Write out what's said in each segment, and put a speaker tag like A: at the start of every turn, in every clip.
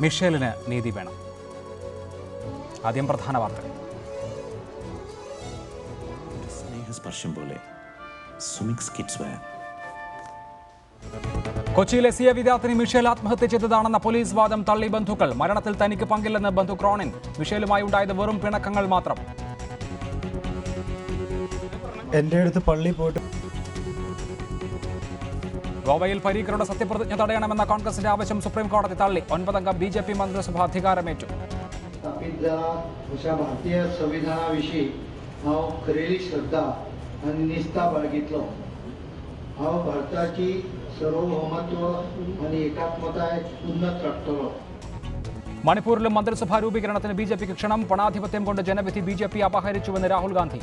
A: മിഷേലിന് നീതി വേണം. ആദ്യം പ്രധാന വാർത്തകൾ.
B: സ്പർശം പോലെ സുമിക്സ് കിഡ്സ് വെയർ.
A: കൊച്ചിയിലെ സിഎ വിദ്യാർത്ഥിനി മിഷേൽ ആത്മഹത്യ ചെയ്തതാണെന്ന പോലീസ് വാദം തള്ളി ബന്ധുക്കൾ. മരണത്തിൽ തനിക്ക് പങ്കില്ലെന്ന് ബന്ധു ക്രോണിൻ. മിഷേലുമായി ഉണ്ടായത് വെറും പിണക്കങ്ങൾ മാത്രം.
C: എൻ്റെ അടുത്ത് പള്ളി പോയിട്ട്
A: ഗോവയിൽ പരീക്കറുടെ സത്യപ്രതിജ്ഞ തടയണമെന്ന കോൺഗ്രസിന്റെ ആവശ്യം സുപ്രീം കോടതി തള്ളി. 9-അംഗ ബിജെപി മന്ത്രിസഭ അധികാരമേറ്റു.
D: भारतीय संविधानाविषयी हांव खरेली श्रद्धा आनी निस्ता बाळगितलो. हांव भारताची सार्वभौमत्व आनी एकात्मताय उन्नत राखतलो.
A: മണിപ്പൂരിലും മന്ത്രിസഭാ രൂപീകരണത്തിന് ബിജെപിക്ക് ക്ഷണം. പണാധിപത്യം കൊണ്ട് ജനവിധി ബിജെപി അപഹരിച്ചുവെന്ന് രാഹുൽ ഗാന്ധി.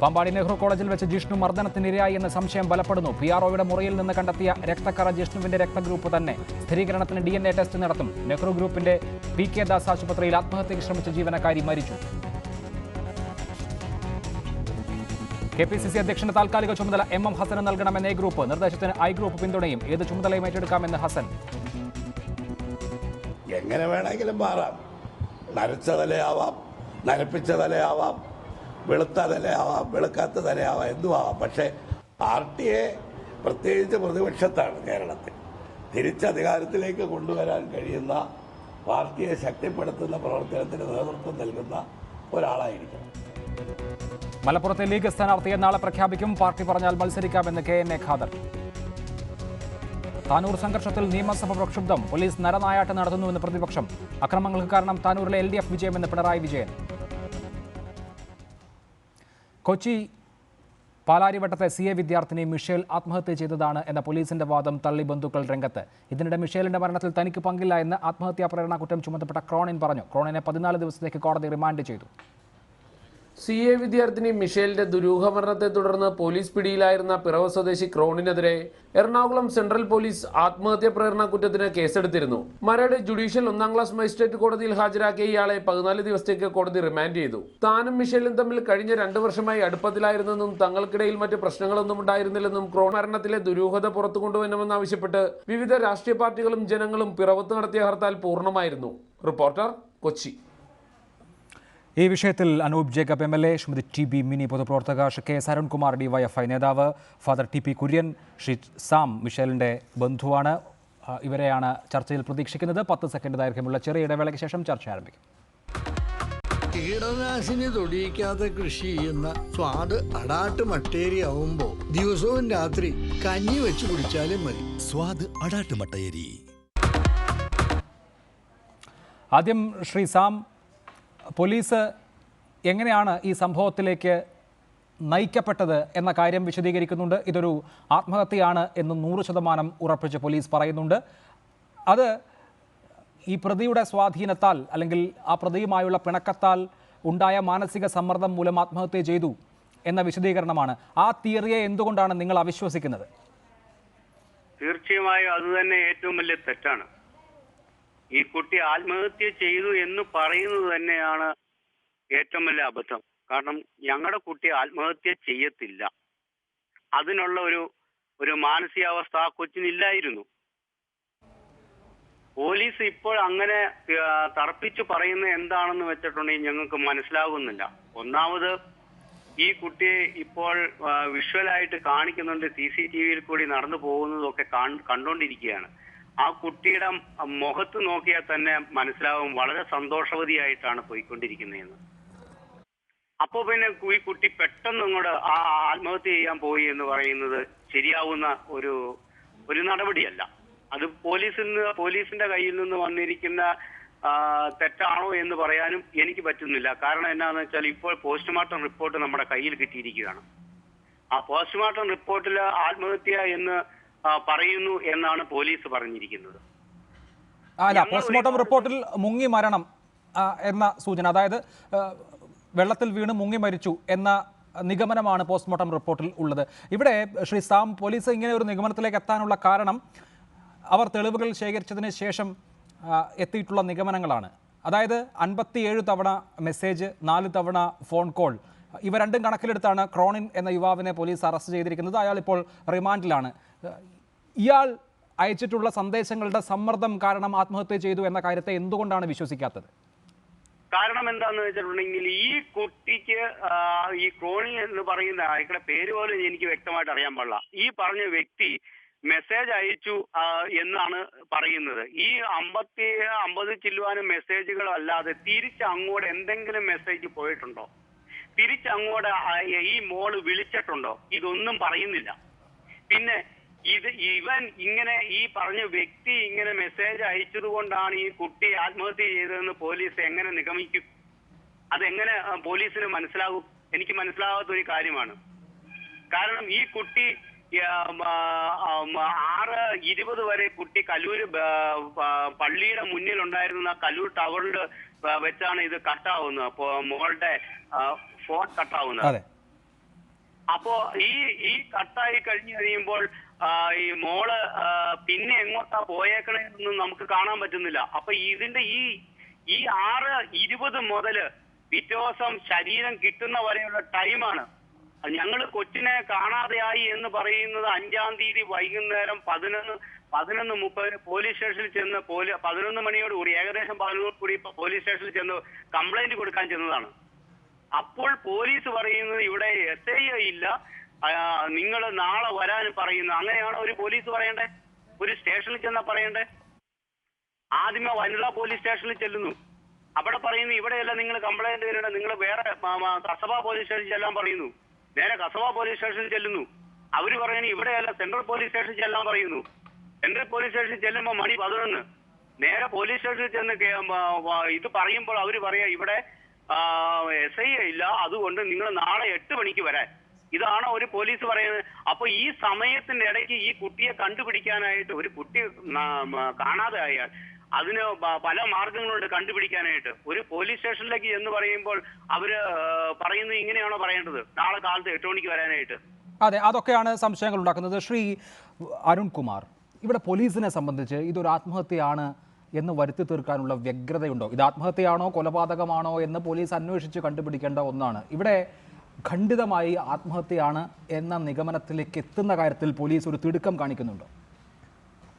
A: പാമ്പാടി നെഹ്റു കോളേജിൽ വെച്ച് ജിഷ്ണു മർദ്ദനത്തിനിരയായി എന്ന സംശയം ബലപ്പെടുന്നു. പിആർഒയുടെ മുറിയിൽ നിന്ന് കണ്ടെത്തിയ രക്തക്കറ ജിഷ്ണുവിന്റെ രക്തഗ്രൂപ്പ് തന്നെ. സ്ഥിരീകരണത്തിന് DNA ടെസ്റ്റ് നടത്തും. നെഹ്റു ഗ്രൂപ്പിന്റെ PK ദാസ് ആശുപത്രിയിൽ ആത്മഹത്യയ്ക്ക് ശ്രമിച്ച ജീവനക്കാരി മരിച്ചു. KPCC അധ്യക്ഷന്റെ താൽക്കാലിക ചുമതല MM ഹസന് നൽകണമെന്ന് A ഗ്രൂപ്പ്. നിർദ്ദേശത്തിന് I ഗ്രൂപ്പ് പിന്തുണയും. ഏത് ചുമതലയും ഏറ്റെടുക്കാമെന്ന് ഹസൻ.
E: എങ്ങനെ വേണമെങ്കിലും മാറാം. നരച്ച തലയാവാം, നരപ്പിച്ച തലയാവാം, വെളുത്ത തലയാവാം, വെളുക്കാത്ത തലയാവാം, എന്തുമാവാം. പക്ഷേ പാർട്ടിയെ, പ്രത്യേകിച്ച് പ്രതിപക്ഷത്താണ് കേരളത്തിൽ, തിരിച്ചധികാരത്തിലേക്ക് കൊണ്ടുവരാൻ കഴിയുന്ന, പാർട്ടിയെ ശക്തിപ്പെടുത്തുന്ന പ്രവർത്തനത്തിന് നേതൃത്വം നൽകുന്ന ഒരാളായിരിക്കണം.
A: മലപ്പുറത്തെ ലീഗ് സ്ഥാനാർത്ഥിയെ നാളെ പ്രഖ്യാപിക്കും. പാർട്ടി പറഞ്ഞാൽ മത്സരിക്കാമെന്ന് KNA ഖാദർ. താനൂർ സംഘർഷത്തിൽ നിയമസഭ പ്രക്ഷുബ്ധം. പോലീസ് നരനായാട്ട് നടത്തുന്നുവെന്ന് പ്രതിപക്ഷം. അക്രമങ്ങൾക്ക് കാരണം താനൂരിലെ LDF വിജയമെന്ന് പിണറായി വിജയൻ. കൊച്ചി പാലാരിവട്ടത്തെ CA വിദ്യാർത്ഥിനി മിഷേൽ ആത്മഹത്യ ചെയ്തതാണ് എന്ന പോലീസിന്റെ വാദം തള്ളി ബന്ധുക്കൾ രംഗത്ത്. ഇതിനിടെ മിഷേലിന്റെ മരണത്തിൽ തനിക്ക് പങ്കില്ല എന്ന് ആത്മഹത്യാ പ്രേരണ കുറ്റം ചുമത്തപ്പെട്ട ക്രോണിൻ പറഞ്ഞു. ക്രോണിനെ 14 ദിവസത്തേക്ക് കോടതി റിമാൻഡ് ചെയ്തു.
F: CA വിദ്യാർത്ഥിനി മിഷേലിന്റെ ദുരൂഹമരണത്തെ തുടർന്ന് പോലീസ് പിടിയിലായിരുന്ന പിറവ സ്വദേശി ക്രോണിനെതിരെ എറണാകുളം സെൻട്രൽ പോലീസ് ആത്മഹത്യാ പ്രേരണ കുറ്റത്തിന് കേസെടുത്തിരുന്നു. മരട് ജുഡീഷ്യൽ 1-ാം ക്ലാസ് മജിസ്ട്രേറ്റ് കോടതിയിൽ ഹാജരാക്കിയ ഇയാളെ 14 ദിവസത്തേക്ക് കോടതി റിമാൻഡ് ചെയ്തു. താനും മിഷേലും തമ്മിൽ കഴിഞ്ഞ 2 വർഷമായി അടുപ്പത്തിലായിരുന്നെന്നും തങ്ങൾക്കിടയിൽ മറ്റ് പ്രശ്നങ്ങളൊന്നും ഉണ്ടായിരുന്നില്ലെന്നും ക്രോൺ മരണത്തിലെ ദുരൂഹത പുറത്തു കൊണ്ടുവരണമെന്നാവശ്യപ്പെട്ട് വിവിധ രാഷ്ട്രീയ പാർട്ടികളും ജനങ്ങളും പിറവത്ത് നടത്തിയ ഹർത്താൽ പൂർണ്ണമായിരുന്നു. റിപ്പോർട്ടർ, കൊച്ചി.
A: ഈ വിഷയത്തിൽ അനൂപ് ജേക്കബ് MLA, ശ്രീമതി TB മിനി പൊതുപ്രവർത്തക, ശ്രീ KS അരുൺകുമാർ DYFI നേതാവ്, ഫാദർ TP കുര്യൻ, ശ്രീ സാം മിഷേലിൻ്റെ ബന്ധുവാണ്. ഇവരെയാണ് ചർച്ചയിൽ പ്രതീക്ഷിക്കുന്നത്. 10 സെക്കൻഡ് ദൈർഘ്യമുള്ള ചെറിയ ഇടവേളയ്ക്ക് ശേഷം ചർച്ച ആരംഭിക്കും.
G: കീടനാശിനി തൊടിയിക്കാതെ കൃഷി ചെയ്യുന്ന സ്വാദ് അടാട്ട് മട്ടേരി ആവുമ്പോ ദിവസവും രാത്രി കഞ്ഞി വെച്ച് കുടിച്ചാലും മതി.
B: സ്വാദ് അടാട്ട് മട്ടേരി.
A: ആദ്യം ശ്രീ സാം, പോലീസ് എങ്ങനെയാണ് ഈ സംഭവത്തിലേക്ക് നയിക്കപ്പെട്ടത് എന്ന കാര്യം വിശദീകരിക്കുന്നുണ്ട്. ഇതൊരു ആത്മഹത്യയാണ് എന്ന് 100% ഉറപ്പിച്ച് പോലീസ് പറയുന്നുണ്ട്. അത് ഈ പ്രതിയുടെ സ്വാധീനത്താൽ അല്ലെങ്കിൽ ആ പ്രതിയുമായുള്ള പിണക്കത്താൽ ഉണ്ടായ മാനസിക സമ്മർദ്ദം മൂലം ആത്മഹത്യ ചെയ്തു എന്ന വിശദീകരണമാണ്. ആ തിയറിയെ എന്തുകൊണ്ടാണ് നിങ്ങൾ അവിശ്വസിക്കുന്നത്?
H: തീർച്ചയായും അതുതന്നെ ഏറ്റവും വലിയ തെറ്റാണ്. ഈ കുട്ടി ആത്മഹത്യ ചെയ്തു എന്ന് പറയുന്നത് തന്നെയാണ് ഏറ്റവും വലിയ അബദ്ധം. കാരണം ഞങ്ങളുടെ കുട്ടി ആത്മഹത്യ ചെയ്യത്തില്ല. അതിനുള്ള ഒരു മാനസികാവസ്ഥ ആ കൊച്ചിനില്ലായിരുന്നു. പോലീസ് ഇപ്പോൾ അങ്ങനെ തർപ്പിച്ചു പറയുന്നത് എന്താണെന്ന് വെച്ചിട്ടുണ്ടെങ്കിൽ ഞങ്ങൾക്ക് മനസ്സിലാകുന്നില്ല. ഒന്നാമത് ഈ കുട്ടിയെ ഇപ്പോൾ വിഷ്വലായിട്ട് കാണിക്കുന്നുണ്ട്. CCTVയിൽ കൂടി നടന്നു പോകുന്നതൊക്കെ കണ്ടുകൊണ്ടിരിക്കുകയാണ്. ആ കുട്ടിയുടെ മുഖത്ത് നോക്കിയാൽ തന്നെ മനസ്സിലാവും വളരെ സന്തോഷവതിയായിട്ടാണ് പോയിക്കൊണ്ടിരിക്കുന്നതെന്ന്. അപ്പോൾ പിന്നെ ഈ കുട്ടി പെട്ടെന്ന് ഇങ്ങോട്ട് ആത്മഹത്യ ചെയ്യാൻ പോയി എന്ന് പറയുന്നത് ശരിയാവുന്ന ഒരു നടപടിയല്ല. അത് പോലീസിന്റെ കയ്യിൽ നിന്ന് വന്നിരിക്കുന്ന തെറ്റാണോ എന്ന് പറയാനും എനിക്ക് പറ്റുന്നില്ല. കാരണം എന്താണെന്ന് വെച്ചാൽ ഇപ്പോൾ പോസ്റ്റ്മോർട്ടം റിപ്പോർട്ട് നമ്മുടെ കയ്യിൽ കിട്ടിയിരിക്കുകയാണ്. ആ പോസ്റ്റ്മോർട്ടം റിപ്പോർട്ടിൽ ആത്മഹത്യ എന്ന് പറയുന്നു എന്നാണ് പോലീസ് പറഞ്ഞിരിക്കുന്നത്.
A: അല്ല, പോസ്റ്റ്മോർട്ടം റിപ്പോർട്ടിൽ മുങ്ങി മരണം എന്ന സൂചന, അതായത് വെള്ളത്തിൽ വീണ് മുങ്ങി മരിച്ചു എന്ന നിഗമനമാണ് പോസ്റ്റ്മോർട്ടം റിപ്പോർട്ടിൽ ഉള്ളത്. ഇവിടെ ശ്രീ സാം, പോലീസ് ഇങ്ങനെ ഒരു നിഗമനത്തിലേക്ക് എത്താനുള്ള കാരണം അവർ തെളിവുകൾ ശേഖരിച്ചതിന് ശേഷം എത്തിയിട്ടുള്ള നിഗമനങ്ങളാണ്. അതായത് 57 തവണ മെസ്സേജ്, 4 തവണ ഫോൺ കോൾ, ഇവ രണ്ടും കണക്കിലെടുത്താണ് ക്രോണിൻ എന്ന യുവാവിനെ പോലീസ് അറസ്റ്റ് ചെയ്തിരിക്കുന്നത്. അയാൾ ഇപ്പോൾ റിമാൻഡിലാണ്. ഇയാൾ അയച്ചിട്ടുള്ള സന്ദേശങ്ങളുടെ സമ്മർദ്ദം കാരണം ആത്മഹത്യ ചെയ്തു എന്ന കാര്യത്തെ എന്തുകൊണ്ടാണ് വിശ്വസിക്കാത്തത്?
H: കാരണം എന്താന്ന് വെച്ചിട്ടുണ്ടെങ്കിൽ ഈ കുട്ടിക്ക് ഈ ക്രോണി എന്ന് പറയുന്ന അയാളുടെ പേര് പോലും എനിക്ക് വ്യക്തമായിട്ട് അറിയാൻ പാടില്ല. ഈ പറഞ്ഞ വ്യക്തി മെസ്സേജ് അയച്ചു എന്നാണ് പറയുന്നത്. ഈ 50 ചില്ലുവാനും മെസ്സേജുകൾ അല്ലാതെ തിരിച്ചങ്ങോട്ട് എന്തെങ്കിലും മെസ്സേജ് പോയിട്ടുണ്ടോ? തിരിച്ചങ്ങോട്ട് ഈ മോള് വിളിച്ചിട്ടുണ്ടോ? ഇതൊന്നും പറയുന്നില്ല. പിന്നെ ഇവൻ ഇങ്ങനെ ഈ പറഞ്ഞ വ്യക്തി ഇങ്ങനെ മെസ്സേജ് അയച്ചത് കൊണ്ടാണ് ഈ കുട്ടി ആത്മഹത്യ ചെയ്തതെന്ന് പോലീസ് എങ്ങനെ നിഗമിക്കും? അതെങ്ങനെ പോലീസിന് മനസ്സിലാകും? എനിക്ക് മനസ്സിലാകാത്ത ഒരു കാര്യമാണ്. കാരണം ഈ കുട്ടി 6:20 വരെ കുട്ടി കല്ലൂർ പള്ളിയുടെ മുന്നിൽ ഉണ്ടായിരുന്ന കല്ലൂർ ടവറിൽ വെച്ചാണ് ഇത് കട്ടാവുന്നത്. അപ്പോ മോളുടെ ഫോൺ കട്ടാവുന്നത്. അപ്പോ ഈ കട്ടായി കഴിഞ്ഞു കഴിയുമ്പോൾ ഈ മോള് പിന്നെ എങ്ങോട്ടാ പോയേക്കണെന്നൊന്നും നമുക്ക് കാണാൻ പറ്റുന്നില്ല. അപ്പൊ ഇതിന്റെ ഈ 6:20 മുതല് പിറ്റേ ദിവസം ശരീരം കിട്ടുന്ന വരെയുള്ള ടൈമാണ്. ഞങ്ങൾ കൊച്ചിനെ കാണാതെയായി എന്ന് പറയുന്നത് 5-ാം തീയതി വൈകുന്നേരം 11:30 പോലീസ് സ്റ്റേഷനിൽ ചെന്ന് 11 മണിയോട് കൂടി ഏകദേശം 11 കൂടി പോലീസ് സ്റ്റേഷനിൽ ചെന്ന് കംപ്ലൈന്റ് കൊടുക്കാൻ ചെന്നതാണ്. അപ്പോൾ പോലീസ് പറയുന്നത് ഇവിടെ SI ഇല്ല, നിങ്ങൾ നാളെ വരാൻ പറയുന്നു. അങ്ങനെയാണോ ഒരു പോലീസ് പറയണ്ടേ? ഒരു സ്റ്റേഷനിൽ ചെന്നാ പറയണ്ടേ? ആദ്യമേ വനിതാ പോലീസ് സ്റ്റേഷനിൽ ചെല്ലുന്നു. അവിടെ പറയുന്നു ഇവിടെയല്ല നിങ്ങൾ കംപ്ലൈന്റ് തരേണ്ട, നിങ്ങൾ വേറെ കസബ പോലീസ് സ്റ്റേഷനിൽ ചെല്ലാൻ പറയുന്നു. നേരെ കസബ പോലീസ് സ്റ്റേഷനിൽ ചെല്ലുന്നു. അവര് പറയുന്നു ഇവിടെയല്ല സെൻട്രൽ പോലീസ് സ്റ്റേഷനിൽ ചെല്ലാൻ പറയുന്നു. സെൻട്രൽ പോലീസ് സ്റ്റേഷനിൽ ചെല്ലുമ്പോൾ മണി 11. നേരെ പോലീസ് സ്റ്റേഷനിൽ ചെന്ന് ഇത് പറയുമ്പോൾ അവര് പറയാ ഇവിടെ SI ഇല്ല, അതുകൊണ്ട് നിങ്ങൾ നാളെ 8 മണിക്ക് വരാൻ. ഇതാണ് ഒരു പോലീസ് പറയുന്നത്. അപ്പൊ ഈ സമയത്തിന്റെ ഇടയ്ക്ക് ഈ കുട്ടിയെ കണ്ടുപിടിക്കാനായിട്ട്, ഒരു കുട്ടി കാണാതെ ആയാൽ അതിന് പല മാർഗങ്ങളുണ്ട് കണ്ടുപിടിക്കാനായിട്ട്. ഒരു പോലീസ് സ്റ്റേഷനിലേക്ക് എന്ന് പറയുമ്പോൾ അവര് പറയുന്നത് ഇങ്ങനെയാണോ പറയേണ്ടത്? നാളെ കാലത്ത് 8 മണിക്ക് വരാനായിട്ട്.
A: അതെ, അതൊക്കെയാണ് സംശയങ്ങൾ ഉണ്ടാക്കുന്നത്. ശ്രീ അരുൺകുമാർ, ഇവിടെ പോലീസിനെ സംബന്ധിച്ച് ഇതൊരു ആത്മഹത്യയാണ് എന്ന് വരുത്തി തീർക്കാനുള്ള വ്യഗ്രതയുണ്ടോ? ഇത് ആത്മഹത്യയാണോ കൊലപാതകമാണോ എന്ന് പോലീസ് അന്വേഷിച്ച് കണ്ടുപിടിക്കേണ്ട ഒന്നാണ്. ഇവിടെ ഖണ്ഡിതമായി ആത്മഹത്യയാണ് എന്ന നിഗമനത്തിലേക്ക് എത്തുന്ന കാര്യത്തിൽ പോലീസ് ഒരു തിടുക്കം കാണിക്കുന്നുണ്ടോ?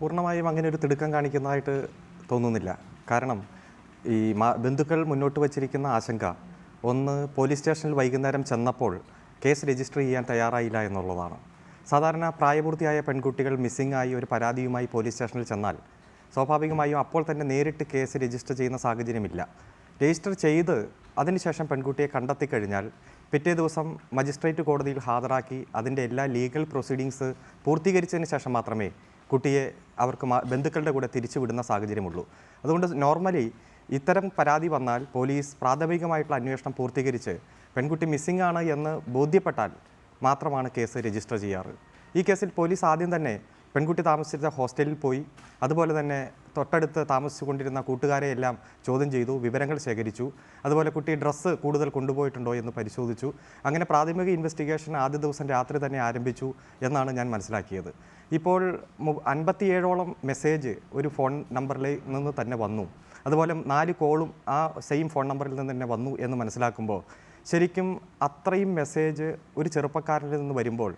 I: പൂർണ്ണമായും അങ്ങനെ ഒരു തിടുക്കം കാണിക്കുന്നതായിട്ട് തോന്നുന്നില്ല. കാരണം ഈ ബന്ധുക്കൾ മുന്നോട്ട് വച്ചിരിക്കുന്ന ആശങ്ക, ഒന്ന്, പോലീസ് സ്റ്റേഷനിൽ വൈകുന്നേരം ചെന്നപ്പോൾ കേസ് രജിസ്റ്റർ ചെയ്യാൻ തയ്യാറായില്ല എന്നുള്ളതാണ്. സാധാരണ പ്രായപൂർത്തിയായ പെൺകുട്ടികൾ മിസ്സിംഗ് ആയി ഒരു പരാതിയുമായി പോലീസ് സ്റ്റേഷനിൽ ചെന്നാൽ സ്വാഭാവികമായും അപ്പോൾ തന്നെ നേരിട്ട് കേസ് രജിസ്റ്റർ ചെയ്യുന്ന സാഹചര്യമില്ല. രജിസ്റ്റർ ചെയ്ത് അതിനുശേഷം പെൺകുട്ടിയെ കണ്ടെത്തിക്കഴിഞ്ഞാൽ പിറ്റേ ദിവസം മജിസ്ട്രേറ്റ് കോടതിയിൽ ഹാജരാക്കി അതിൻ്റെ എല്ലാ ലീഗൽ പ്രൊസീഡിങ്സ് പൂർത്തീകരിച്ചതിന് ശേഷം മാത്രമേ കുട്ടിയെ അവർക്ക് ബന്ധുക്കളുടെ കൂടെ തിരിച്ചു വിടുന്ന സാഹചര്യമുള്ളൂ. അതുകൊണ്ട് നോർമലി ഇത്തരം പരാതി വന്നാൽ പോലീസ് പ്രാഥമികമായിട്ടുള്ള അന്വേഷണം പൂർത്തീകരിച്ച് പെൺകുട്ടി മിസ്സിംഗ് ആണ് എന്ന് ബോധ്യപ്പെട്ടാൽ മാത്രമാണ് കേസ് രജിസ്റ്റർ ചെയ്യാറ്. ഈ കേസിൽ പോലീസ് ആദ്യം തന്നെ പെൺകുട്ടി താമസിച്ചിരുന്ന ഹോസ്റ്റലിൽ പോയി, അതുപോലെ തന്നെ തൊട്ടടുത്ത് താമസിച്ചുകൊണ്ടിരുന്ന കൂട്ടുകാരെയെല്ലാം ചോദ്യം ചെയ്തു, വിവരങ്ങൾ ശേഖരിച്ചു. അതുപോലെ കുട്ടി ഡ്രസ്സ് കൂടുതൽ കൊണ്ടുപോയിട്ടുണ്ടോ എന്ന് പരിശോധിച്ചു. അങ്ങനെ പ്രാഥമിക ഇൻവെസ്റ്റിഗേഷൻ ആദ്യ ദിവസം രാത്രി തന്നെ ആരംഭിച്ചു എന്നാണ് ഞാൻ മനസ്സിലാക്കിയത്. ഇപ്പോൾ 57ഓളം മെസ്സേജ് ഒരു ഫോൺ നമ്പറിൽ നിന്ന് തന്നെ വന്നു. അതുപോലെ 4 കോളും ആ സെയിം ഫോൺ നമ്പറിൽ നിന്ന് തന്നെ വന്നു എന്ന് മനസ്സിലാക്കുമ്പോൾ ശരിക്കും അത്രയും മെസ്സേജ് ഒരു ചെറുപ്പക്കാരനിൽ നിന്ന് വരുമ്പോൾ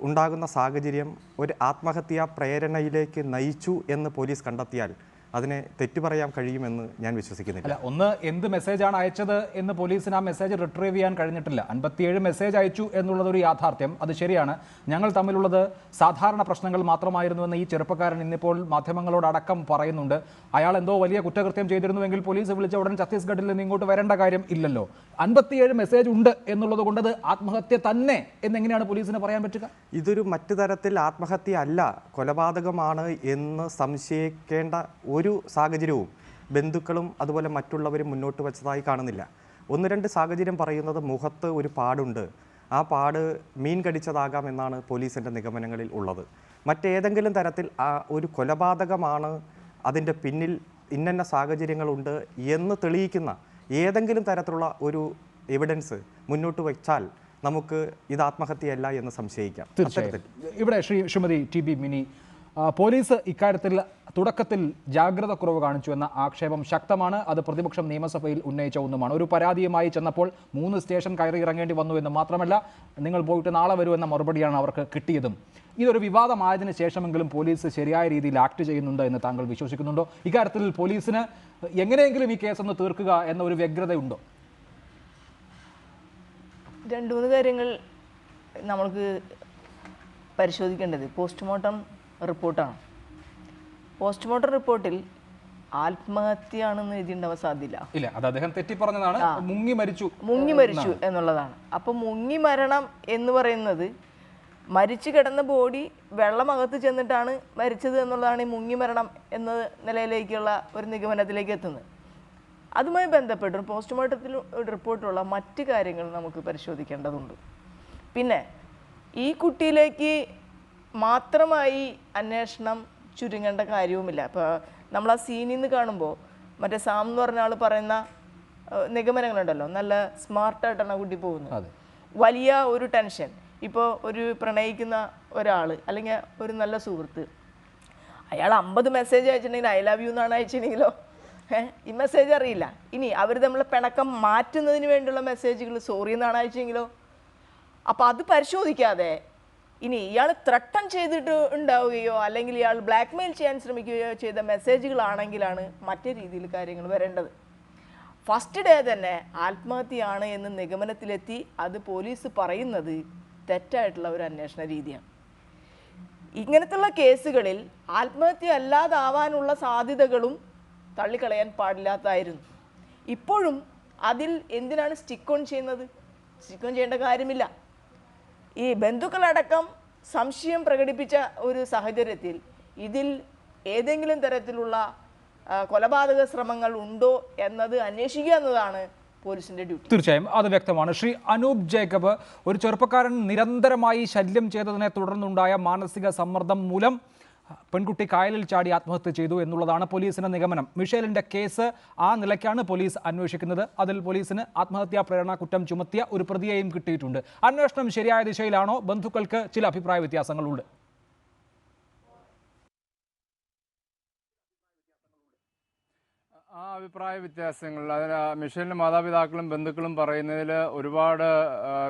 I: ഉണ്ടാകുന്ന സാഹചര്യം ഒരു ആത്മഹത്യാ പ്രേരണയിലേക്ക് നയിച്ചു എന്ന് പോലീസ് കണ്ടെത്തിയാൽ അതിനെ തെറ്റുപറയാൻ കഴിയുമെന്ന് ഞാൻ വിശ്വസിക്കുന്നില്ല.
A: അല്ല, ഒന്ന്, എന്ത് മെസ്സേജാണ് അയച്ചത് എന്ന് പോലീസിന് ആ മെസ്സേജ് റിട്രീവ് ചെയ്യാൻ കഴിഞ്ഞിട്ടില്ല. 57 മെസ്സേജ് അയച്ചു എന്നുള്ളതൊരു യാഥാർത്ഥ്യം, അത് ശരിയാണ്. ഞങ്ങൾ തമ്മിലുള്ളത് സാധാരണ പ്രശ്നങ്ങൾ മാത്രമായിരുന്നുവെന്ന് ഈ ചെറുപ്പക്കാരൻ ഇന്നിപ്പോൾ മാധ്യമങ്ങളോടടക്കം പറയുന്നുണ്ട്. അയാൾ എന്തോ വലിയ കുറ്റകൃത്യം ചെയ്തിരുന്നുവെങ്കിൽ പോലീസ് വിളിച്ച ഉടൻ ഛത്തീസ്ഗഡിൽ നിന്ന് ഇങ്ങോട്ട് വരേണ്ട കാര്യം ഇല്ലല്ലോ. 57 മെസ്സേജ് ഉണ്ട് എന്നുള്ളത് കൊണ്ട് അത് ആത്മഹത്യ തന്നെ എന്നെങ്ങനെയാണ് പോലീസിന് പറയാൻ പറ്റുക?
I: ഇതൊരു മറ്റു തരത്തിൽ ആത്മഹത്യ അല്ല, കൊലപാതകമാണ് എന്ന് സംശയിക്കേണ്ട ഒരു സാഹചര്യവും ബന്ധുക്കളും അതുപോലെ മറ്റുള്ളവരും മുന്നോട്ട് വെച്ചതായി കാണുന്നില്ല. 1-2 സാഹചര്യം പറയുന്നത് മുഖത്ത് ഒരു പാടുണ്ട്, ആ പാട് മീൻ കടിച്ചതാകാം എന്നാണ് പോലീസിൻ്റെ നിഗമനങ്ങളിൽ ഉള്ളത്. മറ്റേതെങ്കിലും തരത്തിൽ ഒരു കൊലപാതകമാണ് അതിൻ്റെ പിന്നിൽ ഇന്ന സാഹചര്യങ്ങളുണ്ട് എന്ന് തെളിയിക്കുന്ന ഏതെങ്കിലും തരത്തിലുള്ള ഒരു എവിഡൻസ് മുന്നോട്ട് വച്ചാൽ നമുക്ക് ഇത് ആത്മഹത്യയല്ല എന്ന് സംശയിക്കാം.
A: തീർച്ചയായും. ഇവിടെ ശ്രീമതി TB മിനി, പോലീസ് ഇക്കാര്യത്തിൽ തുടക്കത്തിൽ ജാഗ്രത കുറവ് കാണിച്ചു എന്ന ആക്ഷേപം ശക്തമാണ്. അത് പ്രതിപക്ഷം നിയമസഭയിൽ ഉന്നയിച്ച ഒന്നുമാണ്. ഒരു പരാതിയുമായി ചെന്നപ്പോൾ 3 സ്റ്റേഷൻ കയറി ഇറങ്ങേണ്ടി വന്നു എന്ന് മാത്രമല്ല, നിങ്ങൾ പോയിട്ട് നാളെ വരുമെന്ന മറുപടിയാണ് അവർക്ക് കിട്ടിയതും. ഇതൊരു വിവാദമായതിനു ശേഷമെങ്കിലും പോലീസ് ശരിയായ രീതിയിൽ ആക്ട് ചെയ്യുന്നുണ്ട് എന്ന് താങ്കൾ വിശ്വസിക്കുന്നുണ്ടോ? ഇക്കാര്യത്തിൽ പോലീസിന് എങ്ങനെയെങ്കിലും ഈ കേസൊന്ന് തീർക്കുക എന്ന ഒരു വ്യഗ്രതയുണ്ടോ?
J: 2-3 കാര്യങ്ങൾ നമ്മൾക്ക് പരിശോധിക്കേണ്ടത് പോസ്റ്റ്മോർട്ടം റിപ്പോർട്ടാണ്. പോസ്റ്റ്മോർട്ടം റിപ്പോർട്ടിൽ ആത്മഹത്യയാണെന്ന് എഴുതിണ്ടാവാൻ സാധ്യത
A: ഇല്ല. അത് അദ്ദേഹം തെറ്റി പറഞ്ഞതാണ്. മുങ്ങി മരിച്ചു
J: എന്നുള്ളതാണ്. അപ്പോൾ മുങ്ങി മരണം എന്ന് പറയുന്നത് മരിച്ചു കിടന്ന ബോഡി വെള്ളമകത്ത് ചെന്നിട്ടാണ് മരിച്ചത് എന്നുള്ളതാണ് ഈ മുങ്ങി മരണം എന്ന നിലയിലേക്കുള്ള ഒരു നിഗമനത്തിലേക്ക് എത്തുന്നത്. അതുമായി ബന്ധപ്പെട്ട് പോസ്റ്റ്മോർട്ടത്തിൽ റിപ്പോർട്ടിലുള്ള മറ്റ് കാര്യങ്ങൾ നമുക്ക് പരിശോധിക്കേണ്ടതുണ്ട്. പിന്നെ ഈ കുട്ടിയിലേക്ക് മാത്രമായി അന്വേഷണം ചുരുങ്ങേണ്ട കാര്യവുമില്ല. ഇപ്പോൾ നമ്മൾ ആ സീനിൽ നിന്ന് കാണുമ്പോൾ മറ്റേ സാം എന്ന് പറഞ്ഞ ആൾ പറയുന്ന നിഗമനങ്ങളുണ്ടല്ലോ, നല്ല സ്മാർട്ടായിട്ടാണ് ആ കുട്ടി പോകുന്നത്. വലിയ ഒരു ടെൻഷൻ. ഇപ്പോൾ ഒരു പ്രണയിക്കുന്ന ഒരാൾ അല്ലെങ്കിൽ ഒരു നല്ല സുഹൃത്ത്, അയാൾ 50 മെസ്സേജ് അയച്ചിട്ടുണ്ടെങ്കിൽ ഐ ലവ് യു എന്നാണ് അയച്ചിട്ടുണ്ടെങ്കിലോ ഈ മെസ്സേജ് അറിയില്ല. ഇനി അവർ നമ്മളെ പിണക്കം മാറ്റുന്നതിന് വേണ്ടിയുള്ള മെസ്സേജുകൾ സോറി എന്നാണ് അയച്ചെങ്കിലോ? അപ്പോൾ അത് പരിശോധിക്കാതെ ഇനി ഇയാൾ ത്രട്ടൺ ചെയ്തിട്ട് ഉണ്ടാവുകയോ അല്ലെങ്കിൽ ഇയാൾ ബ്ലാക്ക് മെയിൽ ചെയ്യാൻ ശ്രമിക്കുകയോ ചെയ്ത മെസ്സേജുകളാണെങ്കിലാണ് മറ്റേ രീതിയിൽ കാര്യങ്ങൾ വരേണ്ടത്. ഫസ്റ്റ് ഡേ തന്നെ ആത്മഹത്യയാണ് എന്ന് നിഗമനത്തിലെത്തി അത് പോലീസ് പറയുന്നത് തെറ്റായിട്ടുള്ള ഒരു അന്വേഷണ രീതിയാണ്. ഇങ്ങനത്തുള്ള കേസുകളിൽ ആത്മഹത്യ അല്ലാതാവാനുള്ള സാധ്യതകളും തള്ളിക്കളയാൻ പാടില്ലാത്തായിരുന്നു. ഇപ്പോഴും അതിൽ എന്തിനാണ് സ്റ്റിക്ക് ഓൺ ചെയ്യുന്നത്? സ്റ്റിക്ക് ഓൺ ചെയ്യേണ്ട കാര്യമില്ല. ഈ ബന്ധുക്കളടക്കം സംശയം പ്രകടിപ്പിച്ച ഒരു സാഹചര്യത്തിൽ ഇതിൽ ഏതെങ്കിലും തരത്തിലുള്ള കൊലപാതക ശ്രമങ്ങൾ ഉണ്ടോ എന്നത് അന്വേഷിക്കുക എന്നതാണ് പോലീസിന്റെ ഡ്യൂട്ടി.
A: തീർച്ചയായും അത് വ്യക്തമാണ്. ശ്രീ അനൂപ് ജേക്കബ്, ഒരു ചെറുപ്പക്കാരൻ നിരന്തരമായി ശല്യം ചെയ്തതിനെ തുടർന്നുണ്ടായ മാനസിക സമ്മർദ്ദം മൂലം പെൺകുട്ടി കായലിൽ ചാടി ആത്മഹത്യ ചെയ്തു എന്നുള്ളതാണ് പോലീസിന്റെ നിഗമനം. മിഷേലിന്റെ കേസ് ആ നിലയ്ക്കാണ് പോലീസ് അന്വേഷിക്കുന്നത്. അതിൽ പോലീസിന് ആത്മഹത്യാ പ്രേരണ കുറ്റം ചുമത്തിയ ഒരു പ്രതിയെയും കിട്ടിയിട്ടുണ്ട്. അന്വേഷണം ശരിയായ ദിശയിലാണോ? ബന്ധുക്കൾക്ക് ചില അഭിപ്രായ വ്യത്യാസങ്ങളുണ്ട്.
K: ആ അഭിപ്രായ വ്യത്യാസങ്ങൾ അതിന് മിഷേലിൻ്റെ മാതാപിതാക്കളും ബന്ധുക്കളും പറയുന്നതിൽ ഒരുപാട്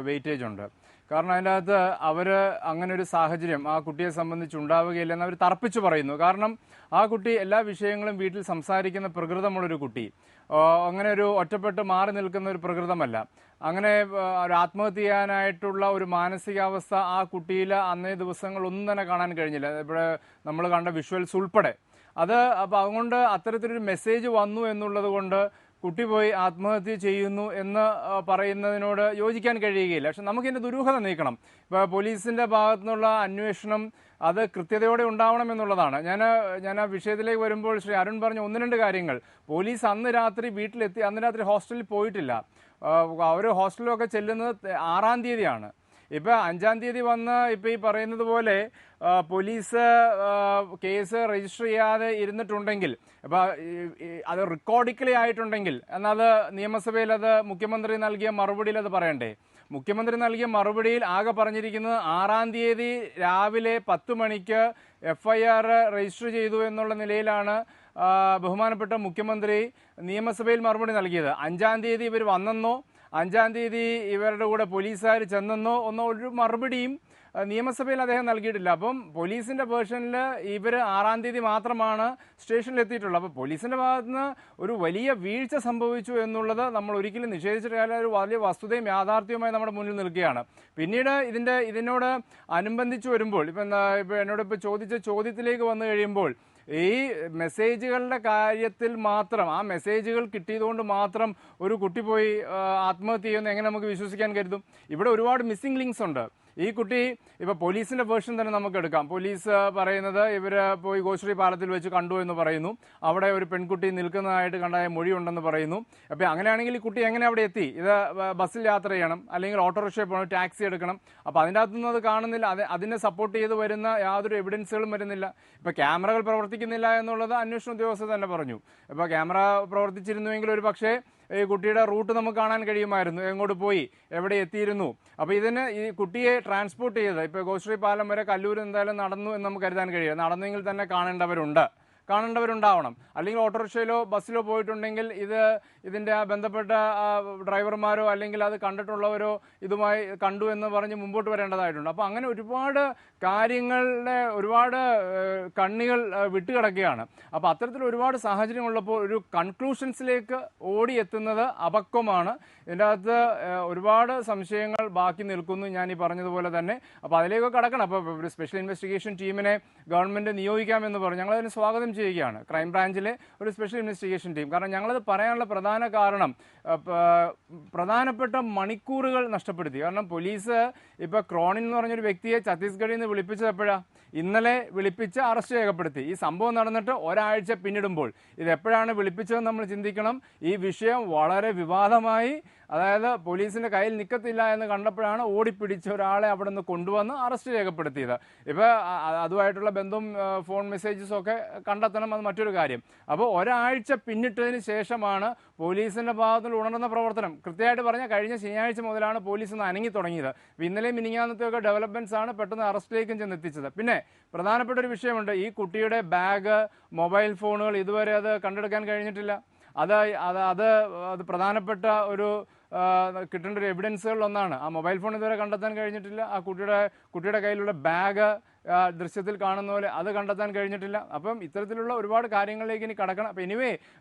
K: വെയിറ്റേജ് ഉണ്ട്. കാരണം അതിൻ്റെ അകത്ത് അവർ അങ്ങനെ ഒരു സാഹചര്യം ആ കുട്ടിയെ സംബന്ധിച്ചുണ്ടാവുകയില്ലെന്ന് അവർ തർപ്പിച്ചു പറയുന്നു. കാരണം ആ കുട്ടി എല്ലാ വിഷയങ്ങളും വീട്ടിൽ സംസാരിക്കുന്ന പ്രകൃതമുള്ളൊരു കുട്ടി, അങ്ങനെ ഒരു ഒറ്റപ്പെട്ട് മാറി നിൽക്കുന്ന ഒരു പ്രകൃതമല്ല. അങ്ങനെ ഒരു ആത്മഹത്യ ചെയ്യാനായിട്ടുള്ള ഒരു മാനസികാവസ്ഥ ആ കുട്ടിയിൽ അന്നേ ദിവസങ്ങളൊന്നും തന്നെ കാണാൻ കഴിഞ്ഞില്ല. ഇവിടെ നമ്മൾ കണ്ട വിഷ്വൽസ് ഉൾപ്പെടെ അത്. അപ്പോൾ അതുകൊണ്ട് അത്തരത്തിലൊരു മെസ്സേജ് വന്നു എന്നുള്ളത് കൊണ്ട് കുട്ടി പോയി ആത്മഹത്യ ചെയ്യുന്നു എന്ന് പറയുന്നതിനോട് യോജിക്കാൻ കഴിയുകയില്ല. പക്ഷെ നമുക്കിതിൻ്റെ ദുരൂഹത നീക്കണം. ഇപ്പോൾ പോലീസിൻ്റെ ഭാഗത്തു നിന്നുള്ള അന്വേഷണം അത് കൃത്യതയോടെ ഉണ്ടാവണം എന്നുള്ളതാണ്. ഞാൻ ആ വിഷയത്തിലേക്ക് വരുമ്പോൾ ശ്രീ അരുൺ പറഞ്ഞ 1-2 കാര്യങ്ങൾ. പോലീസ് അന്ന് രാത്രി വീട്ടിലെത്തി, അന്ന് രാത്രി ഹോസ്റ്റലിൽ പോയിട്ടില്ല. അവർ ഹോസ്റ്റലിലൊക്കെ ചെല്ലുന്നത് 6-ാം തീയതിയാണ്. ഇപ്പോൾ 5-ാം തീയതി വന്ന് ഇപ്പോൾ ഈ പറയുന്നത് പോലെ പോലീസ് കേസ് രജിസ്റ്റർ ചെയ്യാതെ ഇരുന്നിട്ടുണ്ടെങ്കിൽ, അപ്പോൾ അത് റെക്കോർഡിക്കലി ആയിട്ടുണ്ടെങ്കിൽ എന്നാൽ അത് നിയമസഭയിൽ അത് മുഖ്യമന്ത്രി നൽകിയ മറുപടിയിൽ അത് പറയണ്ടേ? മുഖ്യമന്ത്രി നൽകിയ മറുപടിയിൽ ആകെ പറഞ്ഞിരിക്കുന്നത് 6-ാം തീയതി രാവിലെ 10 മണിക്ക് FIR രജിസ്റ്റർ ചെയ്തു എന്നുള്ള നിലയിലാണ് ബഹുമാനപ്പെട്ട മുഖ്യമന്ത്രി നിയമസഭയിൽ മറുപടി നൽകിയത്. 5-ാം തീയതി ഇവർ വന്നെന്നോ 5-ാം തീയതി ഇവരുടെ കൂടെ പോലീസുകാർ ചെന്നെന്നോ ഒരു മറുപടിയും നിയമസഭയിൽ അദ്ദേഹം നൽകിയിട്ടില്ല. അപ്പം പോലീസിൻ്റെ വേർഷനിൽ ഇവർ 6-ാം തീയതി മാത്രമാണ് സ്റ്റേഷനിൽ എത്തിയിട്ടുള്ളത്. അപ്പോൾ പോലീസിൻ്റെ ഭാഗത്തുനിന്ന് ഒരു വലിയ വീഴ്ച സംഭവിച്ചു എന്നുള്ളത് നമ്മൾ ഒരിക്കലും നിഷേധിച്ചിട്ടില്ല. ഒരു വലിയ വസ്തുതയും യാഥാർത്ഥ്യവുമായി നമ്മുടെ മുന്നിൽ നിൽക്കുകയാണ്. പിന്നീട് ഇതിനോട് അനുബന്ധിച്ച് വരുമ്പോൾ ഇപ്പോൾ എന്നോട് ചോദിച്ച ചോദ്യത്തിലേക്ക് വന്നു കഴിയുമ്പോൾ ഈ മെസ്സേജുകളുടെ കാര്യത്തിൽ മാത്രം, ആ മെസ്സേജുകൾ കിട്ടിയതുകൊണ്ട് മാത്രം ഒരു കുട്ടി പോയി ആത്മഹത്യ ചെയ്യുമെന്ന് എങ്ങനെ നമുക്ക് വിശ്വസിക്കാൻ കരുതും? ഇവിടെ ഒരുപാട് മിസ്സിംഗ് ലിങ്ക്സ് ഉണ്ട്. ഈ കുട്ടി ഇപ്പോൾ പോലീസിൻ്റെ വേർഷൻ തന്നെ നമുക്ക് എടുക്കാം. പോലീസ് പറയുന്നത് ഇവർ പോയി ഗോശ്രീ പാലത്തിൽ വെച്ച് കണ്ടു എന്ന് പറയുന്നു. അവിടെ ഒരു പെൺകുട്ടി നിൽക്കുന്നതായിട്ട് കണ്ടായ മൊഴിയുണ്ടെന്ന് പറയുന്നു. അപ്പോൾ അങ്ങനെയാണെങ്കിൽ ഈ കുട്ടി എങ്ങനെ അവിടെ എത്തി? ഇത് ബസ്സിൽ യാത്ര ചെയ്യണം, അല്ലെങ്കിൽ ഓട്ടോറിക്ഷയിൽ പോകണം, ടാക്സി എടുക്കണം. അപ്പോൾ അതിൻ്റെ അകത്തുനിന്ന് അത് കാണുന്നില്ല. അതിനെ സപ്പോർട്ട് ചെയ്ത് വരുന്ന യാതൊരു എവിഡൻസുകളും വരുന്നില്ല. ഇപ്പോൾ ക്യാമറകൾ പ്രവർത്തിക്കുന്നില്ല എന്നുള്ളത് അന്വേഷണ ഉദ്യോഗസ്ഥർ തന്നെ പറഞ്ഞു. ഇപ്പോൾ ക്യാമറ പ്രവർത്തിച്ചിരുന്നുവെങ്കിൽ ഒരു പക്ഷേ ഈ കുട്ടിയുടെ റൂട്ട് നമുക്ക് കാണാൻ കഴിയുമായിരുന്നു, എങ്ങോട്ട് പോയി, എവിടെ എത്തിയിരുന്നു. അപ്പോൾ ഇതിന് ഈ കുട്ടിയെ ട്രാൻസ്പോർട്ട് ചെയ്തത് ഇപ്പോൾ ഗോശ്രീ പാലം വരെ കല്ലൂർ എന്തായാലും നടന്നു എന്ന് നമുക്ക് കരുതാൻ കഴിയും. നടന്നെങ്കിൽ തന്നെ കാണേണ്ടവരുണ്ട്. കാണേണ്ടവരുണ്ടാവണം. അല്ലെങ്കിൽ ഓട്ടോറിക്ഷയിലോ ബസ്സിലോ പോയിട്ടുണ്ടെങ്കിൽ ഇതിൻ്റെ ബന്ധപ്പെട്ട ഡ്രൈവർമാരോ അല്ലെങ്കിൽ അത് കണ്ടിട്ടുള്ളവരോ ഇതുമായി കണ്ടു എന്ന് പറഞ്ഞ് മുമ്പോട്ട് വരേണ്ടതായിട്ടുണ്ട്. അപ്പോൾ അങ്ങനെ ഒരുപാട് കാര്യങ്ങളുടെ ഒരുപാട് കണ്ണികൾ വിട്ടുകിടക്കുകയാണ്. അപ്പോൾ അത്തരത്തിൽ ഒരുപാട് സാഹചര്യങ്ങളുള്ളപ്പോൾ ഒരു കൺക്ലൂഷൻസിലേക്ക് ഓടിയെത്തുന്നത് അപക്വമാണ്. ഇതിൻ്റെ അകത്ത് ഒരുപാട് സംശയങ്ങൾ ബാക്കി നിൽക്കുന്നു, ഞാൻ ഈ പറഞ്ഞതുപോലെ തന്നെ. അപ്പോൾ അതിലേക്ക് കടക്കണം. അപ്പോൾ ഒരു സ്പെഷ്യൽ ഇൻവെസ്റ്റിഗേഷൻ ടീമിനെ ഗവൺമെൻറ് നിയോഗിക്കാമെന്ന് പറഞ്ഞു. ഞങ്ങളതിന് സ്വാഗതം ചെയ്യുകയാണ്, ക്രൈംബ്രാഞ്ചിലെ ഒരു സ്പെഷ്യൽ ഇൻവെസ്റ്റിഗേഷൻ ടീം. കാരണം ഞങ്ങളത് പറയാനുള്ള പ്രധാന കാരണം പ്രധാനപ്പെട്ട മണിക്കൂറുകൾ നഷ്ടപ്പെടുത്തി. കാരണം പോലീസ് ഇപ്പോൾ ക്രോണിൻ എന്ന് പറഞ്ഞൊരു വ്യക്തിയെ ഛത്തീസ്ഗഡിൽ നിന്ന് വിളിപ്പിച്ചത് എപ്പോഴാണ്? ഇന്നലെ വിളിപ്പിച്ച് അറസ്റ്റ് രേഖപ്പെടുത്തി. ഈ സംഭവം നടന്നിട്ട് ഒരാഴ്ച പിന്നിടുമ്പോൾ ഇത് എപ്പോഴാണ് വിളിപ്പിച്ചതെന്ന് നമ്മൾ ചിന്തിക്കണം. ഈ വിഷയം വളരെ വിവാദമായി, അതായത് പോലീസിൻ്റെ കയ്യിൽ നിൽക്കത്തില്ല എന്ന് കണ്ടപ്പോഴാണ് ഓടിപ്പിടിച്ച് ഒരാളെ അവിടെ നിന്ന് കൊണ്ടുവന്ന് അറസ്റ്റ് രേഖപ്പെടുത്തിയത്. ഇപ്പോൾ അതുമായിട്ടുള്ള ബന്ധവും ഫോൺ മെസ്സേജസും ഒക്കെ കണ്ടെത്തണം, അത് മറ്റൊരു കാര്യം. അപ്പോൾ ഒരാഴ്ച പിന്നിട്ടതിന് ശേഷമാണ് പോലീസിൻ്റെ ഭാഗത്തിൽ ഉണർന്ന പ്രവർത്തനം. കൃത്യമായിട്ട് പറഞ്ഞാൽ കഴിഞ്ഞ ശനിയാഴ്ച മുതലാണ് പോലീസ് ഒന്ന് അനങ്ങി തുടങ്ങിയത്. ഇന്നലെയും മിനിങ്ങാന്നത്തെയൊക്കെ ഡെവലപ്മെൻറ്റ്സ് ആണ് പെട്ടെന്ന് അറസ്റ്റിലേക്കും ചെന്നെത്തിച്ചത്. പിന്നെ പ്രധാനപ്പെട്ട ഒരു വിഷയമുണ്ട്, ഈ കുട്ടിയുടെ ബാഗ്, മൊബൈൽ ഫോണുകൾ ഇതുവരെ അത് കണ്ടെടുക്കാൻ കഴിഞ്ഞിട്ടില്ല. അത് പ്രധാനപ്പെട്ട ഒരു കിട്ടേണ്ട ഒരു എവിഡൻസുകളിലൊന്നാണ്. ആ മൊബൈൽ ഫോൺ ഇതുവരെ കണ്ടെത്താൻ കഴിഞ്ഞിട്ടില്ല. ആ കുട്ടിയുടെ കയ്യിലുള്ള ബാഗ് ദൃശ്യത്തിൽ കാണുന്ന പോലെ അത് കണ്ടെത്താൻ കഴിഞ്ഞിട്ടില്ല. അപ്പം ഇത്തരത്തിലുള്ള ഒരുപാട് കാര്യങ്ങളിലേക്ക് ഇനി കടക്കണം. അപ്പം എനിവേ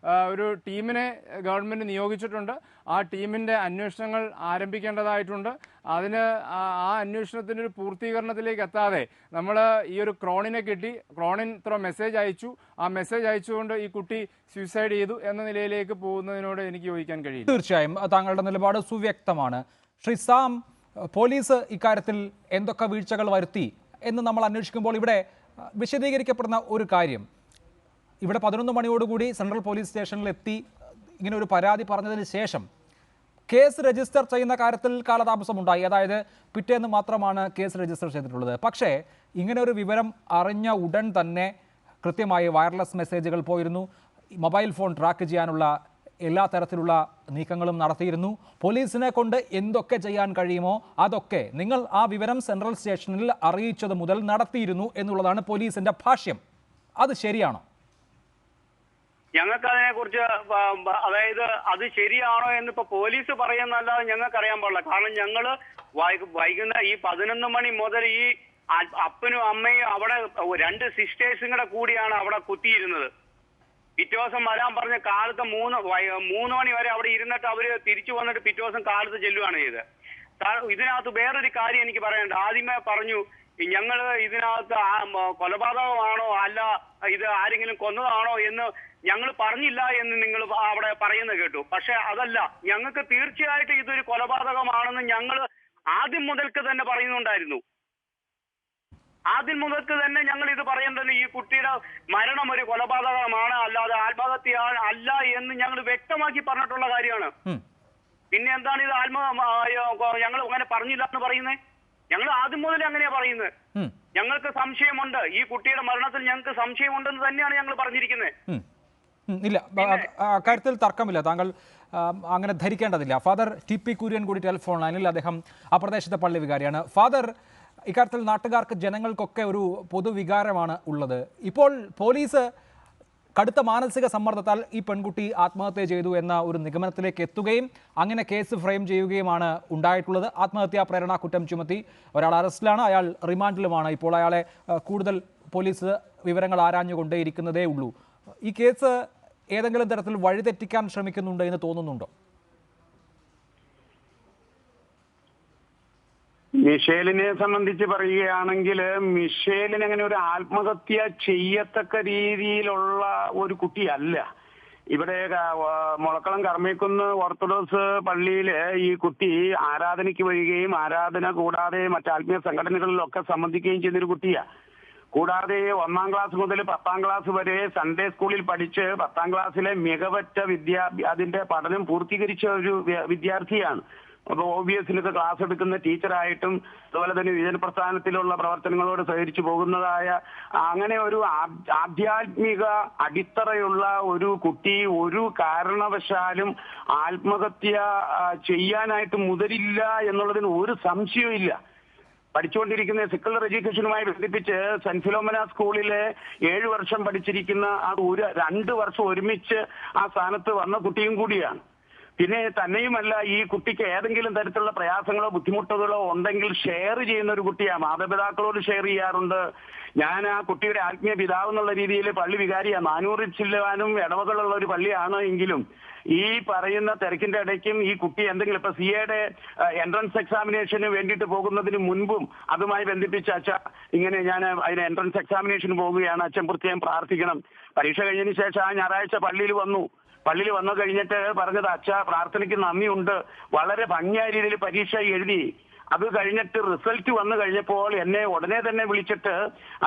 K: ഒരു ടീമിനെ ഗവൺമെൻറ് നിയോഗിച്ചിട്ടുണ്ട്. ആ ടീമിൻ്റെ അന്വേഷണങ്ങൾ ആരംഭിക്കേണ്ടതായിട്ടുണ്ട്. അതിന് ആ അന്വേഷണത്തിൻ്റെ ഒരു പൂർത്തീകരണത്തിലേക്ക് എത്താതെ നമ്മൾ ഈ ഒരു ക്രോണിനെ കിട്ടി, ക്രോണിൻ ഇത്ര മെസ്സേജ് അയച്ചു, ആ മെസ്സേജ് അയച്ചുകൊണ്ട് ഈ കുട്ടി സൂയിസൈഡ് ചെയ്തു എന്ന നിലയിലേക്ക് പോകുന്നതിനോട് എനിക്ക് യോജിക്കാൻ കഴിയും.
A: തീർച്ചയായും താങ്കളുടെ നിലപാട് സുവ്യക്തമാണ്. ശ്രീ സാം, പോലീസ് ഇക്കാര്യത്തിൽ എന്തൊക്കെ വീഴ്ചകൾ വരുത്തി എന്ന് നമ്മൾ അന്വേഷിക്കുമ്പോൾ ഇവിടെ വിശദീകരിക്കപ്പെടുന്ന ഒരു കാര്യം, ഇവിടെ 11 മണിയോടുകൂടി സെൻട്രൽ പോലീസ് സ്റ്റേഷനിൽ എത്തി ഇങ്ങനെ ഒരു പരാതി പറഞ്ഞതിന് ശേഷം കേസ് രജിസ്റ്റർ ചെയ്യുന്ന കാര്യത്തിൽ കാലതാമസമുണ്ടായി. അതായത് പിറ്റേന്ന് മാത്രമാണ് കേസ് രജിസ്റ്റർ ചെയ്തിട്ടുള്ളത്. പക്ഷേ ഇങ്ങനെ ഒരു വിവരം അറിഞ്ഞ ഉടൻ തന്നെ കൃത്യമായി വയർലെസ് മെസ്സേജുകൾ പോയിരുന്നു, മൊബൈൽ ഫോൺ ട്രാക്ക് ചെയ്യാനുള്ള എല്ലാ തരത്തിലുള്ള നീക്കങ്ങളും നടത്തിയിരുന്നു. പോലീസിനെ കൊണ്ട് എന്തൊക്കെ ചെയ്യാൻ കഴിയുമോ അതൊക്കെ നിങ്ങൾ ആ വിവരം സെൻട്രൽ സ്റ്റേഷനിൽ അറിയിച്ചത് മുതൽ നടത്തിയിരുന്നു എന്നുള്ളതാണ് പോലീസിന്റെ ഭാഷ്യം. അത് ശരിയാണോ?
H: ഞങ്ങൾക്ക് അതിനെക്കുറിച്ച് അതായത് അത് ശരിയാണോ എന്നിപ്പോ പോലീസ് പറയുന്നല്ലാതെ ഞങ്ങൾക്ക് അറിയാൻ പാടില്ല. കാരണം ഞങ്ങൾ വൈകുന്നേരം ഈ 11 മണി മുതൽ ഈ അപ്പനും അമ്മയും അവിടെ 2 സിസ്റ്റേഴ്സും കൂടെ കൂടിയാണ് അവിടെ കുത്തിയിരുന്നത്. പിറ്റേ ദിവസം വരാൻ പറഞ്ഞ് കാലത്ത് 3 മണി വരെ അവിടെ ഇരുന്നിട്ട് അവര് തിരിച്ചു വന്നിട്ട് പിറ്റേ ദിവസം കാലത്ത് ചെല്ലുകയാണ് ചെയ്തത്. ഇതിനകത്ത് വേറൊരു കാര്യം എനിക്ക് പറയണ്ട. ആദ്യമേ പറഞ്ഞു ഞങ്ങൾ ഇതിനകത്ത് കൊലപാതകമാണോ അല്ല ഇത് ആരെങ്കിലും കൊന്നതാണോ എന്ന് ഞങ്ങൾ പറഞ്ഞില്ല എന്ന് നിങ്ങൾ അവിടെ പറയുന്നത് കേട്ടു. പക്ഷെ അതല്ല, ഞങ്ങൾക്ക് തീർച്ചയായിട്ടും ഇതൊരു കൊലപാതകമാണെന്ന് ഞങ്ങൾ ആദ്യം മുതൽക്ക് തന്നെ പറയുന്നുണ്ടായിരുന്നു. ആദ്യം മുതൽക്ക് തന്നെ ഞങ്ങൾ ഇത് പറയുന്നത് ഈ കുട്ടിയുടെ മരണം ഒരു കൊലപാതകമാണ്, അല്ലാതെ ആത്മഹത്യ അല്ല എന്ന് ഞങ്ങൾ വ്യക്തമാക്കി പറഞ്ഞിട്ടുള്ള കാര്യമാണ്. പിന്നെ എന്താണ് ഇത് ഞങ്ങൾ അങ്ങനെ പറഞ്ഞില്ല എന്ന് പറയുന്നത്? ഞങ്ങൾ ആദ്യം മുതൽ അങ്ങനെയാ പറയുന്നത്. ഞങ്ങൾക്ക് സംശയമുണ്ട്, ഈ കുട്ടിയുടെ മരണത്തിൽ ഞങ്ങൾക്ക് സംശയമുണ്ടെന്ന് തന്നെയാണ് ഞങ്ങൾ പറഞ്ഞിരിക്കുന്നത്.
A: ഇല്ല, അക്കാര്യത്തിൽ തർക്കമില്ല. താങ്കൾ അങ്ങനെ ധരിക്കേണ്ടതില്ല. Father TP. കുര്യൻ കൂടി ടെലിഫോൺ ലൈനിൽ, അദ്ദേഹം ആ പ്രദേശത്തെ പള്ളി വികാരിയാണ്. ഫാദർ, ഇക്കാര്യത്തിൽ നാട്ടുകാർക്ക് ജനങ്ങൾക്കൊക്കെ ഒരു പൊതുവികാരമാണ് ഉള്ളത്. ഇപ്പോൾ പോലീസ് കടുത്ത മാനസിക സമ്മർദ്ദത്താൽ ഈ പെൺകുട്ടി ആത്മഹത്യ ചെയ്തു എന്ന ഒരു നിഗമനത്തിലേക്ക് എത്തുകയും അങ്ങനെ കേസ് ഫ്രെയിം ചെയ്യുകയുമാണ് ഉണ്ടായിട്ടുള്ളത്. ആത്മഹത്യാ പ്രേരണ കുറ്റം ചുമത്തി ഒരാൾ അറസ്റ്റിലാണ്, അയാൾ റിമാൻഡിലുമാണ്. ഇപ്പോൾ അയാളെ കൂടുതൽ പോലീസ് വിവരങ്ങൾ ആരാഞ്ഞുകൊണ്ടേയിരിക്കുന്നതേ ഉള്ളൂ. ഈ കേസ് ഏതെങ്കിലും തരത്തിൽ വഴിതെറ്റിക്കാൻ ശ്രമിക്കുന്നുണ്ട് എന്ന് തോന്നുന്നുണ്ടോ?
L: മിഷേലിനെ സംബന്ധിച്ച് പറയുകയാണെങ്കിൽ മിഷേലിന് അങ്ങനെ ഒരു ആത്മഹത്യ ചെയ്യത്തക്ക രീതിയിലുള്ള ഒരു കുട്ടിയല്ല. ഇവിടെ മുളക്കളം കർമ്മേക്കുന്ന് ഓർത്തഡോക്സ് പള്ളിയിൽ ഈ കുട്ടി ആരാധനയ്ക്ക് വരികയും ആരാധന കൂടാതെ മറ്റ് ആത്മീയ സംഘടനകളിലൊക്കെ സംബന്ധിക്കുകയും ചെയ്യുന്നൊരു കുട്ടിയാണ്. കൂടാതെ 1ാം ക്ലാസ് മുതൽ 10ാം ക്ലാസ് വരെ സൺഡേ സ്കൂളിൽ പഠിച്ച് 10ാം ക്ലാസ്സിലെ മികവറ്റ അതിന്റെ പഠനം പൂർത്തീകരിച്ച ഒരു വിദ്യാർത്ഥിയാണ്. അപ്പോൾ OBSനൊക്കെ ക്ലാസ് എടുക്കുന്ന ടീച്ചറായിട്ടും അതുപോലെ തന്നെ വിജന പ്രസ്ഥാനത്തിലുള്ള പ്രവർത്തനങ്ങളോട് സഹകരിച്ചു പോകുന്നതായ അങ്ങനെ ഒരു ആധ്യാത്മിക അടിത്തറയുള്ള ഒരു കുട്ടി ഒരു കാരണവശാലും ആത്മഹത്യ ചെയ്യാനായിട്ട് മുതിരില്ല എന്നുള്ളതിന് ഒരു സംശയവും ഇല്ല. പഠിച്ചുകൊണ്ടിരിക്കുന്ന സെക്കുലർ എഡ്യൂക്കേഷനുമായി ബന്ധിപ്പിച്ച് സെന്റ് ഫിലോമിന സ്കൂളിലെ 7 വർഷം പഠിച്ചിരിക്കുന്ന ആ 2 വർഷം ഒരുമിച്ച് ആ സ്ഥാനത്ത് വന്ന കുട്ടിയും കൂടിയാണ്. പിന്നെ തന്നെയുമല്ല, ഈ കുട്ടിക്ക് ഏതെങ്കിലും തരത്തിലുള്ള പ്രയാസങ്ങളോ ബുദ്ധിമുട്ടുകളോ ഉണ്ടെങ്കിൽ ഷെയർ ചെയ്യുന്ന ഒരു കുട്ടിയാണ്. മാതാപിതാക്കളോട് ഷെയർ ചെയ്യാറുണ്ട്. ഞാൻ ആ കുട്ടിയുടെ ആത്മീയ പിതാവ് എന്നുള്ള രീതിയിൽ പള്ളി വികാരിയാണ്. 400 ചില്ലാനും ഇടവകളുള്ള ഒരു പള്ളിയാണ്. എങ്കിലും ഈ പറയുന്ന തിരക്കിന്റെ ഇടയ്ക്കും ഈ കുട്ടി എന്തെങ്കിലും ഇപ്പൊ CA-യുടെ എൻട്രൻസ് എക്സാമിനേഷന് വേണ്ടിയിട്ട് പോകുന്നതിന് മുൻപും അതുമായി ബന്ധിപ്പിച്ച അച്ഛ ഇങ്ങനെ ഞാൻ അതിന് എൻട്രൻസ് എക്സാമിനേഷന് പോവുകയാണ്, അച്ഛൻ പ്രത്യേകം പ്രാർത്ഥിക്കണം. പരീക്ഷ കഴിഞ്ഞതിന് ശേഷം ആ ഞായറാഴ്ച പള്ളിയിൽ വന്നു കഴിഞ്ഞിട്ട് പറഞ്ഞത്, അച്ഛ പ്രാർത്ഥനയ്ക്ക് നന്ദിയുണ്ട്, വളരെ ഭംഗിയായ രീതിയിൽ പരീക്ഷ എഴുതി. അത് കഴിഞ്ഞിട്ട് റിസൾട്ട് വന്നു കഴിഞ്ഞപ്പോൾ എന്നെ ഉടനെ തന്നെ വിളിച്ചിട്ട്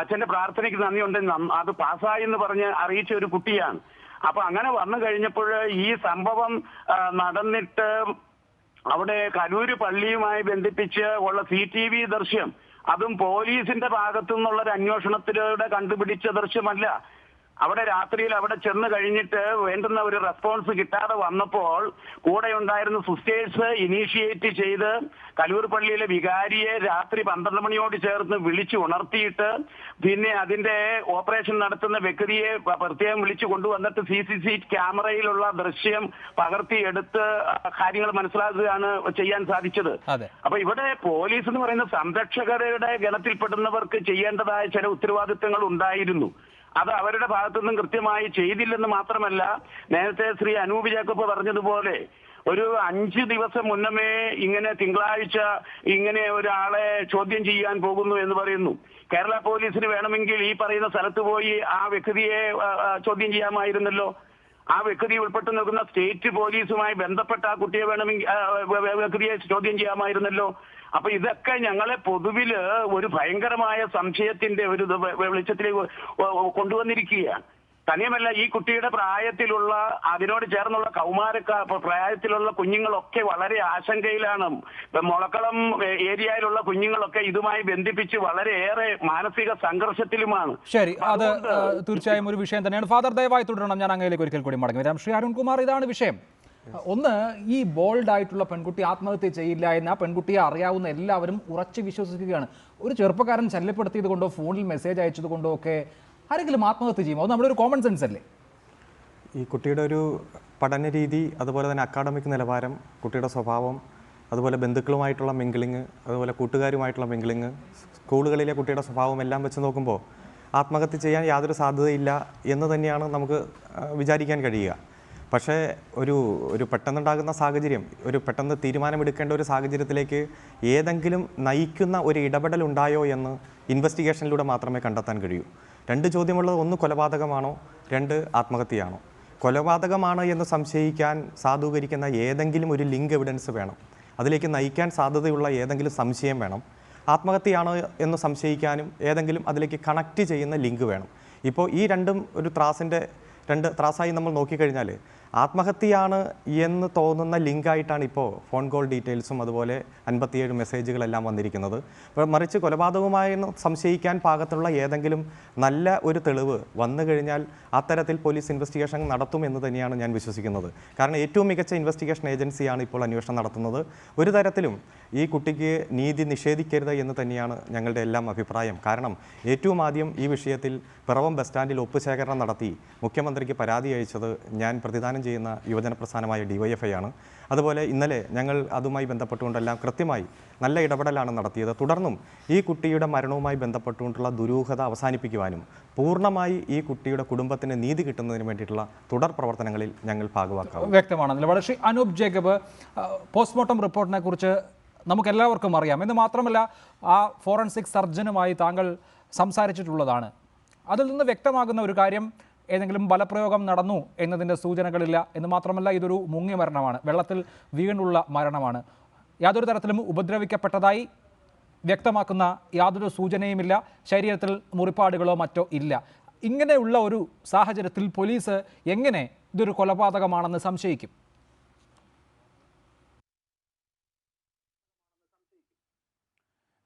L: അച്ഛന്റെ പ്രാർത്ഥനയ്ക്ക് നന്ദിയുണ്ട്, അത് പാസ്സായി എന്ന് പറഞ്ഞ് അറിയിച്ച ഒരു കുട്ടിയാണ്. അപ്പൊ അങ്ങനെ വന്നു കഴിഞ്ഞപ്പോൾ ഈ സംഭവം നടന്നിട്ട് അവിടെ കലൂര് പള്ളിയുമായി ബന്ധിപ്പിച്ച് ഉള്ള CCTV ദൃശ്യം, അതും പോലീസിന്റെ ഭാഗത്തു നിന്നുള്ള ഒരു അന്വേഷണത്തിലൂടെ കണ്ടുപിടിച്ച ദൃശ്യമല്ല. അവിടെ രാത്രിയിൽ അവിടെ ചെന്ന് കഴിഞ്ഞിട്ട് വേണ്ടുന്ന ഒരു റെസ്പോൺസ് കിട്ടാതെ വന്നപ്പോൾ കൂടെ ഉണ്ടായിരുന്ന സിസ്റ്റേഴ്സ് ഇനീഷ്യേറ്റ് ചെയ്ത് കലൂർ പള്ളിയിലെ വികാരിയെ രാത്രി 12 മണിയോട് ചേർന്ന് വിളിച്ചു ഉണർത്തിയിട്ട് പിന്നെ അതിന്റെ ഓപ്പറേഷൻ നടത്തുന്ന വ്യക്തിയെ പ്രത്യേകം വിളിച്ചു കൊണ്ടുവന്നിട്ട് CCTV ക്യാമറയിലുള്ള ദൃശ്യം പകർത്തിയെടുത്ത് കാര്യങ്ങൾ മനസ്സിലാക്കുകയാണ് ചെയ്യാൻ സാധിച്ചത്. അപ്പൊ ഇവിടെ പോലീസ് എന്ന് പറയുന്ന സംരക്ഷകരുടെ ഗണത്തിൽപ്പെടുന്നവർക്ക് ചെയ്യേണ്ടതായ ചില ഉത്തരവാദിത്തങ്ങൾ ഉണ്ടായിരുന്നു. അത് അവരുടെ ഭാഗത്തുനിന്നും കൃത്യമായി ചെയ്തില്ലെന്ന് മാത്രമല്ല, നേരത്തെ ശ്രീ അനൂപ് ജേക്കബ് പറഞ്ഞതുപോലെ ഒരു 5 ദിവസം മുന്നമേ ഇങ്ങനെ തിങ്കളാഴ്ച ഇങ്ങനെ ഒരാളെ ചോദ്യം ചെയ്യാൻ പോകുന്നു എന്ന് പറയുന്നു. കേരള പോലീസിന് വേണമെങ്കിൽ ഈ പറയുന്ന സ്ഥലത്ത് പോയി ആ വ്യക്തിയെ ചോദ്യം ചെയ്യാമായിരുന്നല്ലോ. ആ വ്യക്തി ഉൾപ്പെട്ടു നിൽക്കുന്ന സ്റ്റേറ്റ് പോലീസുമായി ബന്ധപ്പെട്ട ആ കുട്ടിയെ വേണമെങ്കിൽ വ്യക്തിയെ ചോദ്യം ചെയ്യാമായിരുന്നല്ലോ. അപ്പൊ ഇതൊക്കെ ഞങ്ങളെ പൊതുവില് ഒരു ഭയങ്കരമായ സംശയത്തിന്റെ ഒരു വെളിച്ചത്തിലേക്ക് കൊണ്ടുവന്നിരിക്കുകയാണ്. തന്നെയുമല്ല, ഈ കുട്ടിയുടെ പ്രായത്തിലുള്ള അതിനോട് ചേർന്നുള്ള പ്രായത്തിലുള്ള കുഞ്ഞുങ്ങളൊക്കെ വളരെ ആശങ്കയിലാണ്. മുളക്കളം ഏരിയയിലുള്ള കുഞ്ഞുങ്ങളൊക്കെ ഇതുമായി ബന്ധിപ്പിച്ച് വളരെയേറെ മാനസിക സംഘർഷത്തിലുമാണ്.
A: ശരി, അത് തീർച്ചയായും ഒരു വിഷയം തന്നെയാണ്. ഫാദർ ദയവായി തുടരണം, ഞാൻ അങ്ങയിലേക്ക് ഒരിക്കൽ കൂടി മടങ്ങി വരാം. ശ്രീ അരുൺകുമാർ, ഇതാണ് വിഷയം. ഒന്ന്, ഈ ബോൾഡ് ആയിട്ടുള്ള പെൺകുട്ടി ആത്മഹത്യ ചെയ്യില്ല എന്ന് ആ പെൺകുട്ടിയെ അറിയാവുന്ന എല്ലാവരും ഉറച്ചു വിശ്വസിക്കുകയാണ്. ഒരു ചെറുപ്പക്കാരൻ ശല്യപ്പെടുത്തിയത് കൊണ്ടോ ഫോണിൽ മെസ്സേജ് അയച്ചത് കൊണ്ടോ ഒക്കെ ആരെങ്കിലും ആത്മഹത്യ ചെയ്യുമോ? അത് നമ്മുടെ ഒരു കോമൺ സെൻസ് അല്ലേ?
I: ഈ കുട്ടിയുടെ ഒരു പഠന രീതി, അതുപോലെ തന്നെ അക്കാഡമിക് നിലവാരം, കുട്ടിയുടെ സ്വഭാവം, അതുപോലെ ബന്ധുക്കളുമായിട്ടുള്ള മിങ്കിളിങ്, അതുപോലെ കൂട്ടുകാരുമായിട്ടുള്ള മിങ്കിളിങ്, സ്കൂളുകളിലെ കുട്ടിയുടെ സ്വഭാവം എല്ലാം വെച്ച് നോക്കുമ്പോൾ ആത്മഹത്യ ചെയ്യാൻ യാതൊരു സാധ്യതയില്ല എന്ന് തന്നെയാണ് നമുക്ക് വിചാരിക്കാൻ കഴിയുക. പക്ഷേ ഒരു പെട്ടെന്നുണ്ടാകുന്ന സാഹചര്യം, ഒരു പെട്ടെന്ന് തീരുമാനമെടുക്കേണ്ട ഒരു സാഹചര്യത്തിലേക്ക് ഏതെങ്കിലും നയിക്കുന്ന ഒരു ഇടപെടൽ ഉണ്ടായോ എന്ന് ഇൻവെസ്റ്റിഗേഷനിലൂടെ മാത്രമേ കണ്ടെത്താൻ കഴിയൂ. 2 ചോദ്യമുള്ളത്, 1 കൊലപാതകമാണോ, 2 ആത്മഹത്യയാണോ. കൊലപാതകമാണ് എന്ന് സംശയിക്കാൻ സാധൂകരിക്കുന്ന ഏതെങ്കിലും ഒരു ലിങ്ക് എവിഡൻസ് വേണം. അതിലേക്ക് നയിക്കാൻ സാധ്യതയുള്ള ഏതെങ്കിലും സംശയം വേണം. ആത്മഹത്യയാണോ എന്ന് സംശയിക്കാനും ഏതെങ്കിലും അതിലേക്ക് കണക്റ്റ് ചെയ്യുന്ന ലിങ്ക് വേണം. ഇപ്പോൾ ഈ രണ്ടും ഒരു ത്രാസായി നമ്മൾ നോക്കിക്കഴിഞ്ഞാൽ ആത്മഹത്യയാണ് എന്ന് തോന്നുന്ന ലിങ്കായിട്ടാണ് ഇപ്പോൾ ഫോൺ കോൾ ഡീറ്റെയിൽസും അതുപോലെ 57 മെസ്സേജുകളെല്ലാം വന്നിരിക്കുന്നത്. മറിച്ച് കൊലപാതകവുമായി സംശയിക്കാൻ പാകത്തുള്ള ഏതെങ്കിലും നല്ല ഒരു തെളിവ് വന്നു കഴിഞ്ഞാൽ അത്തരത്തിൽ പോലീസ് ഇൻവെസ്റ്റിഗേഷൻ നടത്തുമെന്ന് തന്നെയാണ് ഞാൻ വിശ്വസിക്കുന്നത്. കാരണം ഏറ്റവും മികച്ച ഇൻവെസ്റ്റിഗേഷൻ ഏജൻസിയാണ് ഇപ്പോൾ അന്വേഷണം നടത്തുന്നത്. ഒരു തരത്തിലും ഈ കുട്ടിക്ക് നീതി നിഷേധിക്കരുത് എന്ന് തന്നെയാണ് ഞങ്ങളുടെ എല്ലാം അഭിപ്രായം. കാരണം ഏറ്റവും ആദ്യം ഈ വിഷയത്തിൽ പിറവം ബസ് സ്റ്റാൻഡിൽ ഒപ്പുശേഖരണം നടത്തി മുഖ്യമന്ത്രിക്ക് പരാതി അയച്ചത് ഞാൻ പ്രതിദാനം ചെയ്യുന്ന യുവജന പ്രസ്ഥാനമായ DYFI ആണ്. അതുപോലെ ഇന്നലെ ഞങ്ങൾ അതുമായി ബന്ധപ്പെട്ടുകൊണ്ടെല്ലാം കൃത്യമായി നല്ല ഇടപെടലാണ് നടത്തിയത്. തുടർന്നും ഈ കുട്ടിയുടെ മരണവുമായി ബന്ധപ്പെട്ടുകൊണ്ടുള്ള ദുരൂഹത അവസാനിപ്പിക്കുവാനും പൂർണ്ണമായി ഈ കുട്ടിയുടെ കുടുംബത്തിന് നീതി കിട്ടുന്നതിന് വേണ്ടിയിട്ടുള്ള തുടർ പ്രവർത്തനങ്ങളിൽ ഞങ്ങൾ ഭാഗവാക്കാവും.
A: വ്യക്തമാണ് നിലപാട്. ശ്രീ അനൂപ് ജേക്കബ്, പോസ്റ്റ്മോർട്ടം റിപ്പോർട്ടിനെ കുറിച്ച് നമുക്കെല്ലാവർക്കും അറിയാം. എന്ന് മാത്രമല്ല, ആ ഫോറൻസിക് സർജനുമായി താങ്കൾ സംസാരിച്ചിട്ടുള്ളതാണ്. അതിൽ നിന്ന് വ്യക്തമാകുന്ന ഒരു കാര്യം, ഏതെങ്കിലും ബലപ്രയോഗം നടന്നു എന്നതിൻ്റെ സൂചനകളില്ല. എന്ന് മാത്രമല്ല, ഇതൊരു മുങ്ങിയ മരണമാണ്, വെള്ളത്തിൽ വീണുള്ള മരണമാണ്. യാതൊരു തരത്തിലും ഉപദ്രവിക്കപ്പെട്ടതായി വ്യക്തമാക്കുന്ന യാതൊരു സൂചനയുമില്ല. ശരീരത്തിൽ മുറിപ്പാടുകളോ മറ്റോ ഇല്ല. ഇങ്ങനെയുള്ള ഒരു സാഹചര്യത്തിൽ പോലീസ് എങ്ങനെ ഇതൊരു കൊലപാതകമാണെന്ന് സംശയിക്കും?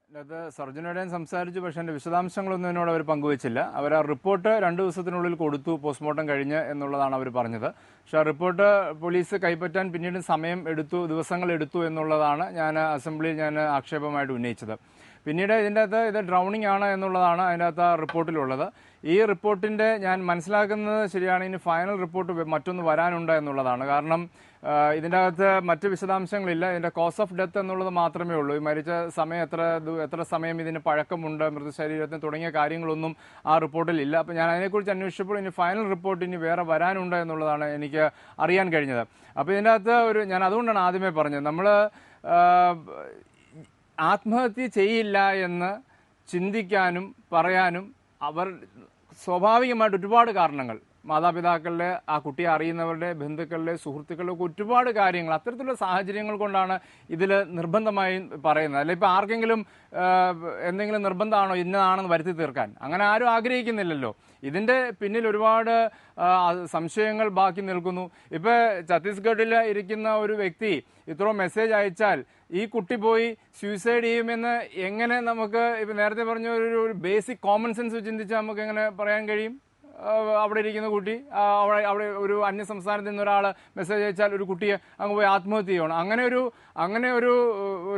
K: അത് സർജനോടെയും സംസാരിച്ചു, പക്ഷേ എൻ്റെ വിശദാംശങ്ങളൊന്നും എന്നോട് അവർ പങ്കുവച്ചില്ല. അവർ ആ റിപ്പോർട്ട് 2 ദിവസത്തിനുള്ളിൽ കൊടുത്തു, പോസ്റ്റ്മോർട്ടം കഴിഞ്ഞ് എന്നുള്ളതാണ് അവർ പറഞ്ഞത്. പക്ഷേ ആ റിപ്പോർട്ട് പോലീസ് കൈപ്പറ്റാൻ പിന്നീട് സമയം എടുത്തു, ദിവസങ്ങൾ എടുത്തു എന്നുള്ളതാണ് അസംബ്ലിയിൽ ഞാൻ ആക്ഷേപമായിട്ട് ഉന്നയിച്ചത്. പിന്നീട് ഇതിൻ്റെ അകത്ത് ഇത് ഡ്രൗണിങ് ആണ് എന്നുള്ളതാണ് അതിൻ്റെ അകത്ത് റിപ്പോർട്ടിലുള്ളത്. ഈ റിപ്പോർട്ടിൻ്റെ ഞാൻ മനസ്സിലാക്കുന്നത് ശരിയാണ്, ഇനി ഫൈനൽ റിപ്പോർട്ട് മറ്റൊന്ന് വരാനുണ്ട് എന്നുള്ളതാണ്. കാരണം ഇതിൻ്റെ അകത്ത് മറ്റ് വിശദാംശങ്ങളില്ല. ഇതിൻ്റെ കോസ് ഓഫ് ഡെത്ത് എന്നുള്ളത് മാത്രമേ ഉള്ളൂ. ഈ മരിച്ച സമയം എത്ര സമയം ഇതിന് പഴക്കമുണ്ട്, മൃതശരീരത്തിന് തുടങ്ങിയ കാര്യങ്ങളൊന്നും ആ റിപ്പോർട്ടിലില്ല. അപ്പോൾ ഞാൻ അതിനെക്കുറിച്ച് അന്വേഷിച്ചപ്പോൾ ഇനി ഫൈനൽ റിപ്പോർട്ട് ഇനി വേറെ വരാനുണ്ട് എന്നുള്ളതാണ് എനിക്ക് അറിയാൻ കഴിഞ്ഞത്. അപ്പോൾ ഇതിൻ്റെ അകത്ത് ഞാൻ അതുകൊണ്ടാണ് ആദ്യമേ പറഞ്ഞത്, നമ്മൾ ആത്മഹത്യ ചെയ്യില്ല എന്ന് ചിന്തിക്കാനും പറയാനും അവർ സ്വാഭാവികമായിട്ട് ഒരുപാട് കാരണങ്ങൾ, മാതാപിതാക്കളുടെ, ആ കുട്ടിയെ അറിയുന്നവരുടെ, ബന്ധുക്കളുടെ, സുഹൃത്തുക്കളുടെ ഒരുപാട് കാര്യങ്ങൾ, അത്തരത്തിലുള്ള സാഹചര്യങ്ങൾ കൊണ്ടാണ് ഇതിൽ നിർബന്ധമായി പറയുന്നത്. അല്ല ഇപ്പോൾ ആർക്കെങ്കിലും എന്തെങ്കിലും നിർബന്ധമാണോ ഇന്നതാണെന്ന് വരുത്തി തീർക്കാൻ? അങ്ങനെ ആരും ആഗ്രഹിക്കുന്നില്ലല്ലോ. ഇതിൻ്റെ പിന്നിൽ ഒരുപാട് സംശയങ്ങൾ ബാക്കി നിൽക്കുന്നു. ഇപ്പോൾ ഛത്തീസ്ഗഡിൽ ഇരിക്കുന്ന ഒരു വ്യക്തി ഇത്രയും മെസ്സേജ് അയച്ചാൽ ഈ കുട്ടി പോയി സൂയിസൈഡ് ചെയ്യുമെന്ന് എങ്ങനെ നമുക്ക്, ഇപ്പം നേരത്തെ പറഞ്ഞ ഒരു ബേസിക് കോമൺ സെൻസ് ചിന്തിച്ചാൽ നമുക്ക് എങ്ങനെ പറയാൻ കഴിയും? അവിടെ ഇരിക്കുന്ന കുട്ടി അവിടെ ഒരു അന്യ സംസ്ഥാനത്ത് നിന്ന് ഒരാൾ മെസ്സേജ് അയച്ചാൽ ഒരു കുട്ടിയെ അങ്ങ് പോയി ആത്മഹത്യ ചെയ്യണം. അങ്ങനെ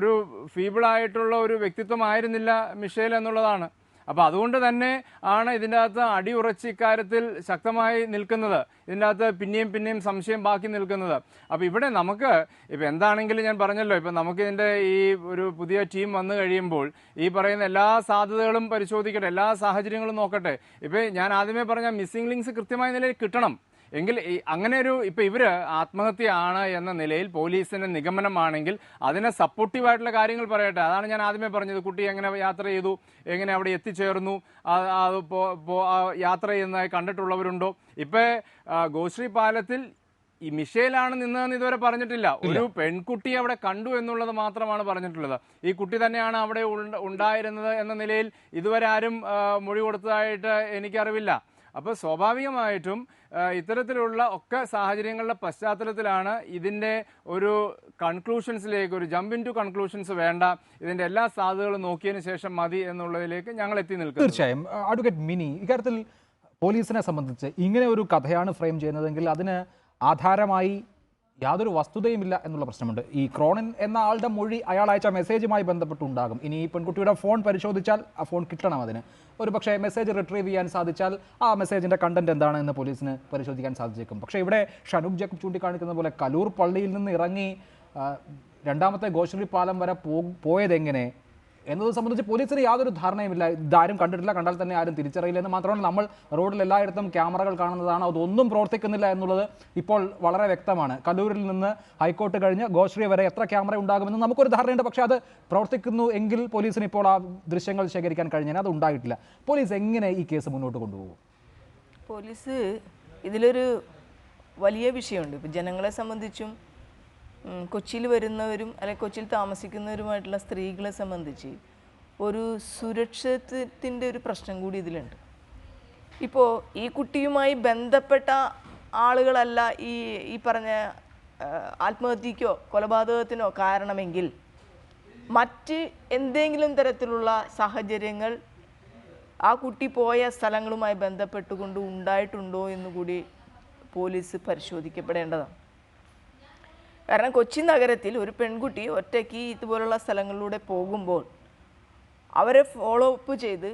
K: ഒരു ഫീബിളായിട്ടുള്ള ഒരു വ്യക്തിത്വമായിരുന്നില്ല മിഷേൽ എന്നുള്ളതാണ്. അപ്പോൾ അതുകൊണ്ട് തന്നെ ആണ് ഇതിൻ്റെ അകത്ത് അടിയുറച്ച് ഇക്കാര്യത്തിൽ ശക്തമായി നിൽക്കുന്നത്. ഇതിൻ്റെ അകത്ത് പിന്നെയും സംശയം ബാക്കി നിൽക്കുന്നത്. അപ്പോൾ ഇവിടെ നമുക്ക് ഇപ്പോൾ എന്താണെങ്കിലും ഞാൻ പറഞ്ഞല്ലോ, ഇപ്പം നമുക്കിതിൻ്റെ ഈ ഒരു പുതിയ ടീം വന്നു കഴിയുമ്പോൾ ഈ പറയുന്ന എല്ലാ സാധ്യതകളും പരിശോധിക്കട്ടെ, എല്ലാ സാഹചര്യങ്ങളും നോക്കട്ടെ. ഇപ്പോൾ ഞാൻ ആദ്യമേ പറഞ്ഞ മിസ്സിംഗ് ലിങ്ക്സ് കൃത്യമായ നിലയിൽ കിട്ടണം. എങ്കിൽ അങ്ങനെ ഇപ്പം ഇവർ ആത്മഹത്യയാണ് എന്ന നിലയിൽ പോലീസിൻ്റെ നിഗമനമാണെങ്കിൽ അതിനെ സപ്പോർട്ടീവായിട്ടുള്ള കാര്യങ്ങൾ പറയട്ടെ. അതാണ് ഞാൻ ആദ്യമേ പറഞ്ഞത്. കുട്ടി എങ്ങനെ യാത്ര ചെയ്തു, എങ്ങനെ അവിടെ എത്തിച്ചേർന്നു, യാത്ര ചെയ്യുന്നതായി കണ്ടിട്ടുള്ളവരുണ്ടോ? ഇപ്പം ഗോശ്രീ പാലത്തിൽ ഈ മിഷേലാണ് നിന്നതെന്ന് ഇതുവരെ പറഞ്ഞിട്ടില്ല. ഒരു പെൺകുട്ടി അവിടെ കണ്ടു എന്നുള്ളത് മാത്രമാണ് പറഞ്ഞിട്ടുള്ളത്. ഈ കുട്ടി തന്നെയാണ് അവിടെ ഉണ്ടായിരുന്നത് എന്ന നിലയിൽ ഇതുവരെ ആരും മൊഴി കൊടുത്തതായിട്ട് എനിക്കറിവില്ല. അപ്പോൾ സ്വാഭാവികമായിട്ടും ഇത്തരത്തിലുള്ള ഒക്കെ സാഹചര്യങ്ങളുടെ പശ്ചാത്തലത്തിലാണ് ഇതിൻ്റെ ഒരു കൺക്ലൂഷൻസിലേക്ക്, ഒരു ജമ്പ് ഇൻ ടു കൺക്ലൂഷൻസ് വേണ്ട, ഇതിൻ്റെ എല്ലാ സാധ്യതകളും നോക്കിയതിന് ശേഷം മതി എന്നുള്ളതിലേക്ക് ഞങ്ങൾ എത്തി നിൽക്കുന്നു.
A: തീർച്ചയായും. അഡ്വക്കേറ്റ് മിനി, ഇക്കാര്യത്തിൽ പോലീസിനെ സംബന്ധിച്ച് ഇങ്ങനെ ഒരു കഥയാണ് ഫ്രെയിം ചെയ്യുന്നതെങ്കിൽ അതിന് ആധാരമായി യാതൊരു വസ്തുതയുമില്ല എന്നുള്ള പ്രശ്നമുണ്ട്. ഈ ക്രോണിൻ എന്ന ആളുടെ മൊഴി അയാൾ അയച്ച മെസ്സേജുമായി ബന്ധപ്പെട്ടുണ്ടാകും. ഇനി ഈ പെൺകുട്ടിയുടെ ഫോൺ പരിശോധിച്ചാൽ ആ ഫോൺ കിട്ടണം. അതിന് ഒരു പക്ഷേ മെസ്സേജ് റിട്രീവ് ചെയ്യാൻ സാധിച്ചാൽ ആ മെസ്സേജിൻ്റെ കണ്ടന്റ് എന്താണെന്ന് പോലീസിന് പരിശോധിക്കാൻ സാധിച്ചേക്കും. പക്ഷേ ഇവിടെ ഷനൂബ് ജേക്കബ് ചൂണ്ടിക്കാണിക്കുന്ന പോലെ കലൂർ പള്ളിയിൽ നിന്ന് ഇറങ്ങി രണ്ടാമത്തെ ഗോശ്രീ പാലം വരെ പോയതെങ്ങനെ എന്നത് സംബന്ധിച്ച് പോലീസിന് യാതൊരു ധാരണയുമില്ല. ഇതാരും കണ്ടിട്ടില്ല, കണ്ടാൽ തന്നെ ആരും തിരിച്ചറിയില്ല എന്ന് മാത്രമല്ല, നമ്മൾ റോഡിൽ എല്ലായിടത്തും ക്യാമറകൾ കാണുന്നതാണ്. അതൊന്നും പ്രവർത്തിക്കുന്നില്ല എന്നുള്ളത് ഇപ്പോൾ വളരെ വ്യക്തമാണ്. കലൂരിൽ നിന്ന് ഹൈക്കോർട്ട് കഴിഞ്ഞ് ഗോശ്രീ വരെ എത്ര ക്യാമറ ഉണ്ടാകുമെന്ന് നമുക്കൊരു ധാരണയുണ്ട്. പക്ഷേ അത് പ്രവർത്തിക്കുന്നു എങ്കിൽ പോലീസിന് ഇപ്പോൾ ആ ദൃശ്യങ്ങൾ ശേഖരിക്കാൻ കഴിഞ്ഞാൽ അത് ഉണ്ടായിട്ടില്ല. പോലീസ് എങ്ങനെ ഈ കേസ് മുന്നോട്ട് കൊണ്ടുപോകും?
J: പോലീസ് ഇതിലൊരു വലിയ വിഷയമുണ്ട്. ഇപ്പോൾ ജനങ്ങളെ സംബന്ധിച്ചും കൊച്ചിയിൽ വരുന്നവരും അല്ലെങ്കിൽ കൊച്ചിയിൽ താമസിക്കുന്നവരുമായിട്ടുള്ള സ്ത്രീകളെ സംബന്ധിച്ച് ഒരു സുരക്ഷിതത്വത്തിൻ്റെ ഒരു പ്രശ്നം കൂടി ഇതിലുണ്ട്. ഇപ്പോൾ ഈ കുട്ടിയുമായി ബന്ധപ്പെട്ട ആളുകളല്ല ഈ പറഞ്ഞ ആത്മഹത്യക്കോ കൊലപാതകത്തിനോ കാരണമെങ്കിൽ മറ്റ് എന്തെങ്കിലും തരത്തിലുള്ള സാഹചര്യങ്ങൾ ആ കുട്ടി പോയ സ്ഥലങ്ങളുമായി ബന്ധപ്പെട്ടുകൊണ്ട് ഉണ്ടായിട്ടുണ്ടോ എന്നുകൂടി പോലീസ് പരിശോധിക്കപ്പെടേണ്ടതാണ്. കാരണം കൊച്ചി നഗരത്തിൽ ഒരു പെൺകുട്ടി ഒറ്റയ്ക്ക് ഇതുപോലുള്ള സ്ഥലങ്ങളിലൂടെ പോകുമ്പോൾ അവരെ ഫോളോ അപ്പ് ചെയ്ത്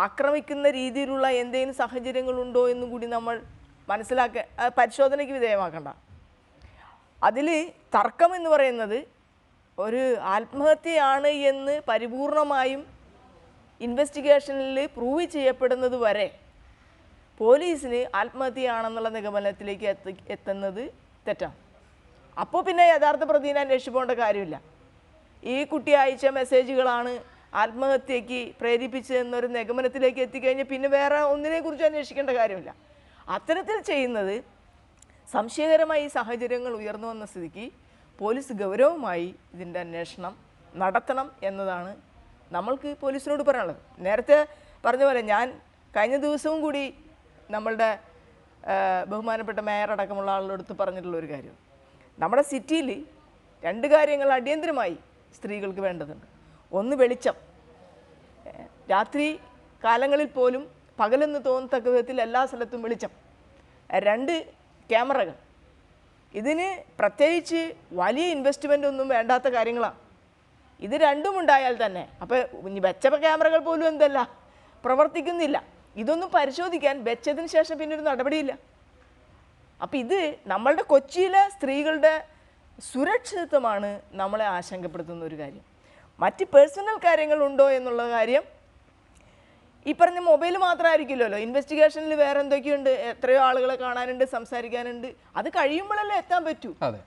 J: ആക്രമിക്കുന്ന രീതിയിലുള്ള എന്തെങ്കിലും സാഹചര്യങ്ങളുണ്ടോ എന്നും കൂടി നമ്മൾ പരിശോധനയ്ക്ക് വിധേയമാക്കണ്ട. അതിൽ തർക്കം എന്ന് പറയുന്നത് ഒരു ആത്മഹത്യയാണ് എന്ന് പരിപൂർണമായും ഇൻവെസ്റ്റിഗേഷനിൽ പ്രൂവ് ചെയ്യപ്പെടുന്നത് വരെ പോലീസിന് ആത്മഹത്യയാണെന്നുള്ള നിഗമനത്തിലേക്ക് എത്തുന്നത് തെറ്റാണ്. അപ്പോൾ പിന്നെ യഥാർത്ഥ പ്രതിനെ അന്വേഷിച്ച് പോകേണ്ട കാര്യമില്ല. ഈ കുട്ടി അയച്ച മെസ്സേജുകളാണ് ആത്മഹത്യക്ക് പ്രേരിപ്പിച്ചതെന്നൊരു നിഗമനത്തിലേക്ക് എത്തിക്കഴിഞ്ഞാൽ പിന്നെ വേറെ ഒന്നിനെക്കുറിച്ച് അന്വേഷിക്കേണ്ട കാര്യമില്ല. അത്തരത്തിൽ ചെയ്യുന്നത് സംശയകരമായ ഈ സാഹചര്യങ്ങൾ ഉയർന്നു വന്ന സ്ഥിതിക്ക് പോലീസ് ഗൗരവമായി ഇതിൻ്റെ അന്വേഷണം നടത്തണം എന്നതാണ് നമ്മൾക്ക് പോലീസിനോട് പറയാനുള്ളത്. നേരത്തെ പറഞ്ഞ പോലെ ഞാൻ കഴിഞ്ഞ ദിവസവും കൂടി നമ്മളുടെ ബഹുമാനപ്പെട്ട മേയർ അടക്കമുള്ള ആളുടെ അടുത്ത് പറഞ്ഞിട്ടുള്ളൊരു കാര്യം, നമ്മുടെ സിറ്റിയിൽ രണ്ട് കാര്യങ്ങൾ അടിയന്തരമായി സ്ത്രീകൾക്ക് വേണ്ടതുണ്ട്. ഒന്ന് വെളിച്ചം, രാത്രി കാലങ്ങളിൽ പോലും പകലെന്ന് തോന്നത്തക്ക വിധത്തിൽ എല്ലാ സ്ഥലത്തും വെളിച്ചം. രണ്ട്, ക്യാമറകൾ. ഇതിന് പ്രത്യേകിച്ച് വലിയ ഇൻവെസ്റ്റ്മെൻ്റ് ഒന്നും വേണ്ടാത്ത കാര്യങ്ങളാണ്. ഇത് രണ്ടും ഉണ്ടായാൽ തന്നെ അപ്പോൾ ഇനി വെച്ച ക്യാമറകൾ പോലും എന്തല്ല പ്രവർത്തിക്കുന്നില്ല. ഇതൊന്നും പരിശോധിക്കാൻ വെച്ചതിന് ശേഷം പിന്നെ ഒരു നടപടിയില്ല. അപ്പം ഇത് നമ്മളുടെ കൊച്ചിയിലെ സ്ത്രീകളുടെ സുരക്ഷിതത്വമാണ് നമ്മളെ ആശങ്കപ്പെടുത്തുന്ന ഒരു കാര്യം. മറ്റ് പേഴ്സണൽ കാര്യങ്ങളുണ്ടോ എന്നുള്ള കാര്യം ഈ പറഞ്ഞ മൊബൈൽ മാത്രമായിരിക്കില്ലല്ലോ, ഇൻവെസ്റ്റിഗേഷനിൽ വേറെ എന്തൊക്കെയുണ്ട്, എത്രയോ ആളുകളെ കാണാനുണ്ട്, സംസാരിക്കാനുണ്ട്, അത് കഴിയുമ്പോഴല്ലേ എത്താൻ പറ്റൂ.
A: അതെ,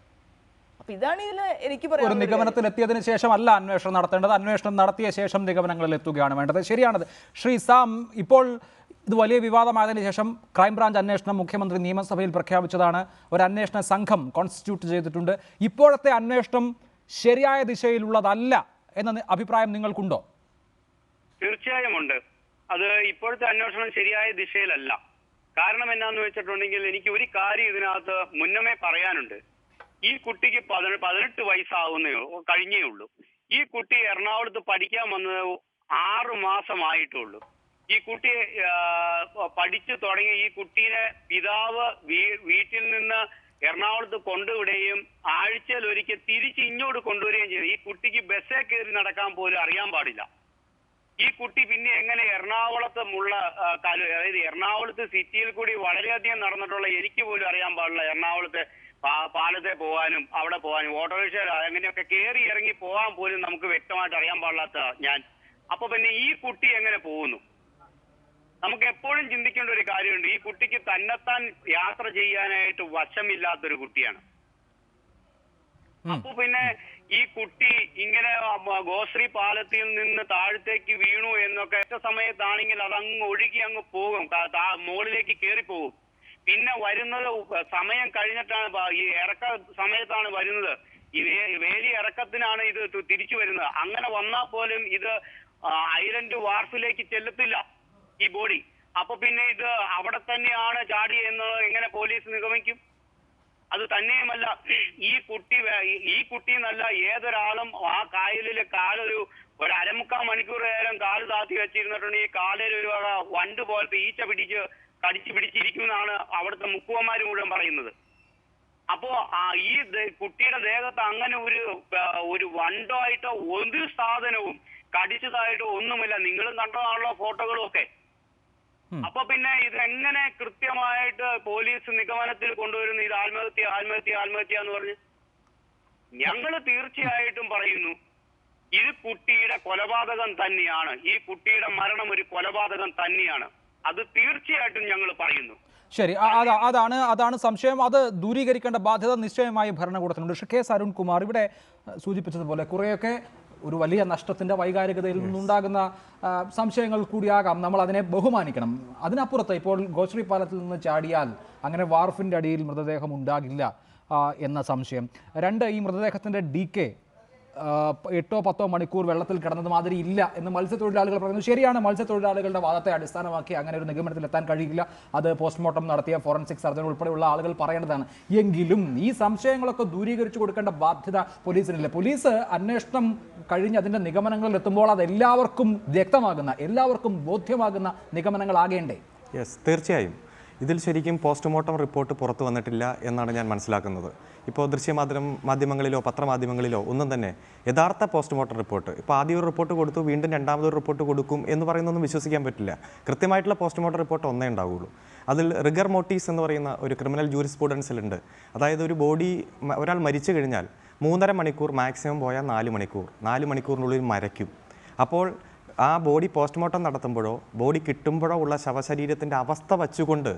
J: അപ്പം ഇതാണ് ഇതിൽ എനിക്ക്
A: ഒരു
J: പറയാം.
A: നിഗമനത്തിൽ എത്തിയതിന് ശേഷമല്ല അന്വേഷണം നടത്തേണ്ടത്, അന്വേഷണം നടത്തിയ ശേഷം നിഗമനങ്ങളിൽ എത്തുകയാണ് വേണ്ടത്. ശരിയാണത്. ശ്രീ സാം, ഇപ്പോൾ ഇത് വലിയ വിവാദമായതിനു ശേഷം ക്രൈംബ്രാഞ്ച് അന്വേഷണം മുഖ്യമന്ത്രി നിയമസഭയിൽ പ്രഖ്യാപിച്ചതാണ്. ഒരു അന്വേഷണ സംഘം കോൺസ്റ്റിറ്റ്യൂട്ട് ചെയ്തിട്ടുണ്ട്. ഇപ്പോഴത്തെ അന്വേഷണം ശരിയായ ദിശയിലുള്ളതല്ല എന്ന അഭിപ്രായം നിങ്ങൾക്കുണ്ടോ?
H: തീർച്ചയായും ഉണ്ട്. അത് ഇപ്പോഴത്തെ അന്വേഷണം ശരിയായ ദിശയിലല്ല. കാരണം എന്നാന്ന് വെച്ചിട്ടുണ്ടെങ്കിൽ എനിക്ക് ഒരു കാര്യം ഇതിനകത്ത് മുന്നമേ പറയാനുണ്ട്. ഈ കുട്ടിക്ക് 18 കഴിഞ്ഞേ ഉള്ളൂ. ഈ കുട്ടി എറണാകുളത്ത് പഠിക്കാൻ വന്നത് 6 മാസമായിട്ടുള്ളൂ. ഈ കുട്ടി പഠിച്ചു തുടങ്ങി. ഈ കുട്ടീനെ പിതാവ് വീട്ടിൽ നിന്ന് എറണാകുളത്ത് കൊണ്ടുവിടുകയും ആഴ്ചയിൽ ഒരിക്കൽ തിരിച്ച് ഇങ്ങോട്ട് കൊണ്ടുവരികയും ചെയ്തു. ഈ കുട്ടിക്ക് ബസ്സേ കയറി നടക്കാൻ പോലും അറിയാൻ പാടില്ല. ഈ കുട്ടി പിന്നെ എങ്ങനെ എറണാകുളത്തുമുള്ള അതായത് എറണാകുളത്ത് സിറ്റിയിൽ കൂടി വളരെയധികം നടന്നിട്ടുള്ള എനിക്ക് പോലും അറിയാൻ പാടില്ല എറണാകുളത്ത് പാലത്തെ പോകാനും അവിടെ പോകാനും ഓട്ടോറിക്ഷ അങ്ങനെയൊക്കെ കയറി ഇറങ്ങി പോകാൻ പോലും നമുക്ക് വ്യക്തമായിട്ട് അറിയാൻ പാടില്ലാത്ത ഞാൻ. അപ്പൊ പിന്നെ ഈ കുട്ടി എങ്ങനെ പോകുന്നു? നമുക്ക് എപ്പോഴും ചിന്തിക്കേണ്ട ഒരു കാര്യമുണ്ട്. ഈ കുട്ടിക്ക് തന്നെത്താൻ യാത്ര ചെയ്യാനായിട്ട് വശമില്ലാത്തൊരു കുട്ടിയാണ്. അപ്പൊ പിന്നെ ഈ കുട്ടി ഇങ്ങനെ ഗോശ്രീ പാലത്തിൽ നിന്ന് താഴത്തേക്ക് വീണു എന്നൊക്കെ സമയത്താണെങ്കിൽ അതങ്ങ് ഒഴുകി അങ്ങ് പോകും, മുകളിലേക്ക് കയറിപ്പോകും. പിന്നെ വരുന്നത് സമയം കഴിഞ്ഞിട്ടാണ്, ഈ ഇറക്ക സമയത്താണ് വരുന്നത്. ഈ വേലി ഇറക്കത്തിനാണ് ഇത് തിരിച്ചു വരുന്നത്. അങ്ങനെ വന്നാൽ പോലും ഇത് ഐലൻഡ് വാർഫിലേക്ക് ചെല്ലത്തില്ല ഈ ബോഡി. അപ്പൊ പിന്നെ ഇത് അവിടെ തന്നെയാണ് ചാടി എന്നത് എങ്ങനെ പോലീസ് നിഗമിക്കും? അത് തന്നെയുമല്ല, ഈ കുട്ടി എന്നല്ല ഏതൊരാളും ആ കായലില് കാലൊരു 1.25 മണിക്കൂർ നേരം കാല് താത്തി വെച്ചിരുന്നിട്ടുണ്ടെങ്കിൽ ഈ കാലിൽ ഒരു വണ്ട് പോലത്തെ ഈച്ച കടിച്ചു പിടിച്ചിരിക്കുമെന്നാണ് അവിടുത്തെ മുക്കുവന്മാർ മുഴുവൻ പറയുന്നത്. അപ്പോ ഈ കുട്ടിയുടെ ദേഹത്ത് അങ്ങനെ ഒരു വണ്ടോ ആയിട്ടോ ഒരു സാധനവും കടിച്ചതായിട്ടോ ഒന്നുമില്ല. നിങ്ങളും കണ്ടതാണല്ലോ ഫോട്ടോകളും ഒക്കെ. അപ്പൊ പിന്നെ ഇതെങ്ങനെ കൃത്യമായിട്ട് പോലീസ് നിഗമനത്തിൽ കൊണ്ടുവരുന്നു ഇത് ആത്മഹത്യ എന്ന് പറഞ്ഞ്? ഞങ്ങൾ തീർച്ചയായിട്ടും പറയുന്നു ഇത് കുട്ടിയുടെ കൊലപാതകം തന്നെയാണ്. ഈ കുട്ടിയുടെ മരണം ഒരു കൊലപാതകം തന്നെയാണ്. അത് തീർച്ചയായിട്ടും ഞങ്ങൾ പറയുന്നു.
A: ശരി, അതാണ് സംശയം. അത് ദൂരീകരിക്കേണ്ട ബാധ്യത നിശ്ചയമായും ഭരണകൂടത്തിനുണ്ട്. പക്ഷേ കെ അരുൺകുമാർ ഇവിടെ സൂചിപ്പിച്ചതുപോലെ കുറേയൊക്കെ ഒരു വലിയ നഷ്ടത്തിൻ്റെ വൈകാരികതയിൽ നിന്നുണ്ടാകുന്ന സംശയങ്ങൾ കൂടിയാകാം. നമ്മൾ അതിനെ ബഹുമാനിക്കണം. അതിനപ്പുറത്ത് ഇപ്പോൾ ഗോശ്രീ പാലത്തിൽ നിന്ന് ചാടിയാൽ അങ്ങനെ വാർഫിൻ്റെ അടിയിൽ മൃതദേഹം ഉണ്ടാകില്ല എന്ന സംശയം. 2, ഈ മൃതദേഹത്തിൻ്റെ DK 8-10 മണിക്കൂർ വെള്ളത്തിൽ കിടന്നത് മാതിരി ഇല്ല എന്ന് മത്സ്യത്തൊഴിലാളികൾ പറയുന്നു. ശരിയാണ്, മത്സ്യത്തൊഴിലാളികളുടെ വാദത്തെ അടിസ്ഥാനമാക്കി അങ്ങനെ ഒരു നിഗമനത്തിൽ എത്താൻ കഴിയില്ല. അത് പോസ്റ്റ്മോർട്ടം നടത്തിയ ഫോറൻസിക് സർജൻ ഉൾപ്പെടെയുള്ള ആളുകൾ പറയേണ്ടതാണ്. എങ്കിലും ഈ സംശയങ്ങളൊക്കെ ദൂരീകരിച്ചു കൊടുക്കേണ്ട ബാധ്യത പോലീസിനില്ല. പോലീസ് അന്വേഷണം കഴിഞ്ഞ് അതിൻ്റെ നിഗമനങ്ങളിൽ എത്തുമ്പോൾ അത് എല്ലാവർക്കും വ്യക്തമാകുന്ന, എല്ലാവർക്കും ബോധ്യമാകുന്ന നിഗമനങ്ങളാകേണ്ടേ?
I: യെസ്, തീർച്ചയായും. ഇതിൽ ശരിക്കും പോസ്റ്റ്മോർട്ടം റിപ്പോർട്ട് പുറത്തു വന്നിട്ടില്ല എന്നാണ് ഞാൻ മനസ്സിലാക്കുന്നത്. ഇപ്പോൾ മാധ്യമങ്ങളിലോ പത്രമാധ്യമങ്ങളിലോ ഒന്നും തന്നെ യഥാർത്ഥ പോസ്റ്റ്മോർട്ടം റിപ്പോർട്ട്, ഇപ്പോൾ ആദ്യം ഒരു റിപ്പോർട്ട് കൊടുത്തു വീണ്ടും രണ്ടാമതൊരു റിപ്പോർട്ട് കൊടുക്കും എന്ന് പറയുന്നൊന്നും വിശ്വസിക്കാൻ പറ്റില്ല. കൃത്യമായിട്ടുള്ള പോസ്റ്റ്മോർട്ടം റിപ്പോർട്ട് ഒന്നേ ഉണ്ടാവുകയുള്ളൂ. അതിൽ റിഗർ മോട്ടീസ് എന്ന് പറയുന്ന ഒരു ക്രിമിനൽ ജൂറിസ്പ്രുഡൻസിലുണ്ട്. അതായത് ഒരു ഒരാൾ മരിച്ചു കഴിഞ്ഞാൽ 3.5 മണിക്കൂർ, മാക്സിമം പോയാൽ 4 മണിക്കൂർ, 4 മണിക്കൂറിനുള്ളിൽ മരയ്ക്കും. അപ്പോൾ ആ ബോഡി പോസ്റ്റ്മോർട്ടം നടത്തുമ്പോഴോ ബോഡി കിട്ടുമ്പോഴോ ഉള്ള ശവശരീരത്തിൻ്റെ അവസ്ഥ വച്ചുകൊണ്ട്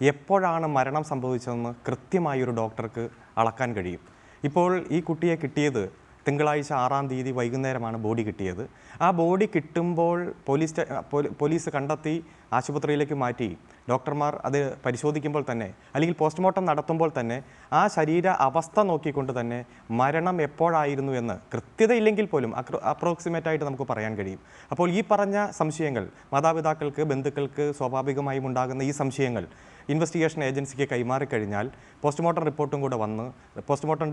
I: എപ്പോഴാണ് മരണം സംഭവിച്ചതെന്ന് കൃത്യമായി ഒരു ഡോക്ടർക്ക് അളക്കാൻ കഴിയും. ഇപ്പോൾ ഈ കുട്ടിയെ കിട്ടിയത് തിങ്കളാഴ്ച 6-ാം തീയതി വൈകുന്നേരമാണ് ബോഡി കിട്ടിയത്. ആ ബോഡി കിട്ടുമ്പോൾ പോലീസ് കണ്ടെത്തി ആശുപത്രിയിലേക്ക് മാറ്റി. ഡോക്ടർമാർ അത് പരിശോധിക്കുമ്പോൾ തന്നെ, അല്ലെങ്കിൽ പോസ്റ്റ്മോർട്ടം നടത്തുമ്പോൾ തന്നെ ആ ശരീര അവസ്ഥ നോക്കിക്കൊണ്ട് തന്നെ മരണം എപ്പോഴായിരുന്നു എന്ന് കൃത്യതയില്ലെങ്കിൽ പോലും അപ്രോക്സിമേറ്റായിട്ട് നമുക്ക് പറയാൻ കഴിയും. അപ്പോൾ ഈ പറഞ്ഞ സംശയങ്ങൾ മാതാപിതാക്കൾക്ക്, ബന്ധുക്കൾക്ക് സ്വാഭാവികമായും ഉണ്ടാകുന്ന ഈ സംശയങ്ങൾ ഇൻവെസ്റ്റിഗേഷൻ ഏജൻസിക്ക് കൈമാറിക്കഴിഞ്ഞാൽ പോസ്റ്റ്മോർട്ടം റിപ്പോർട്ടും കൂടെ വന്ന് പോസ്റ്റ്മോർട്ടം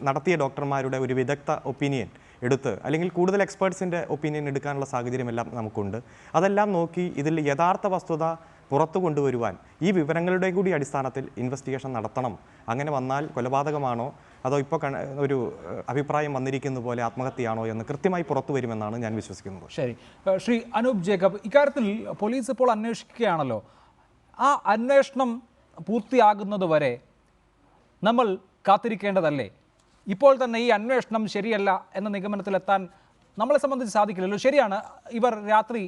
I: നടത്തിയ ഡോക്ടർമാരുടെ ഒരു വിദഗ്ധ ഒപ്പീനിയൻ എടുത്ത്, അല്ലെങ്കിൽ കൂടുതൽ എക്സ്പേർട്സിൻ്റെ ഒപ്പീനിയൻ എടുക്കാനുള്ള സാഹചര്യമെല്ലാം നമുക്കുണ്ട്. അതെല്ലാം നോക്കി ഇതിൽ യഥാർത്ഥ വസ്തുത പുറത്തു കൊണ്ടുവരുവാൻ ഈ വിവരങ്ങളുടെ കൂടി അടിസ്ഥാനത്തിൽ ഇൻവെസ്റ്റിഗേഷൻ നടത്തണം. അങ്ങനെ വന്നാൽ കൊലപാതകമാണോ അതോ ഇപ്പോൾ ഒരു അഭിപ്രായം വന്നിരിക്കുന്ന പോലെ ആത്മഹത്യയാണോ എന്ന് കൃത്യമായി പുറത്തു വരുമെന്നാണ് ഞാൻ വിശ്വസിക്കുന്നത്.
A: ശരി, ശ്രീ അനൂപ് ജേക്കബ്, ഇക്കാര്യത്തിൽ പോലീസ് ഇപ്പോൾ അന്വേഷിക്കുകയാണല്ലോ. ആ അന്വേഷണം പൂർത്തിയാകുന്നത് വരെ നമ്മൾ കാത്തിരിക്കേണ്ടതല്ലേ? ഇപ്പോൾ തന്നെ ഈ അന്വേഷണം ശരിയല്ല എന്ന നിഗമനത്തിലെത്താൻ നമ്മളെ സംബന്ധിച്ച് സാധിക്കില്ലല്ലോ. ശരിയാണ്, ഇവർ രാത്രി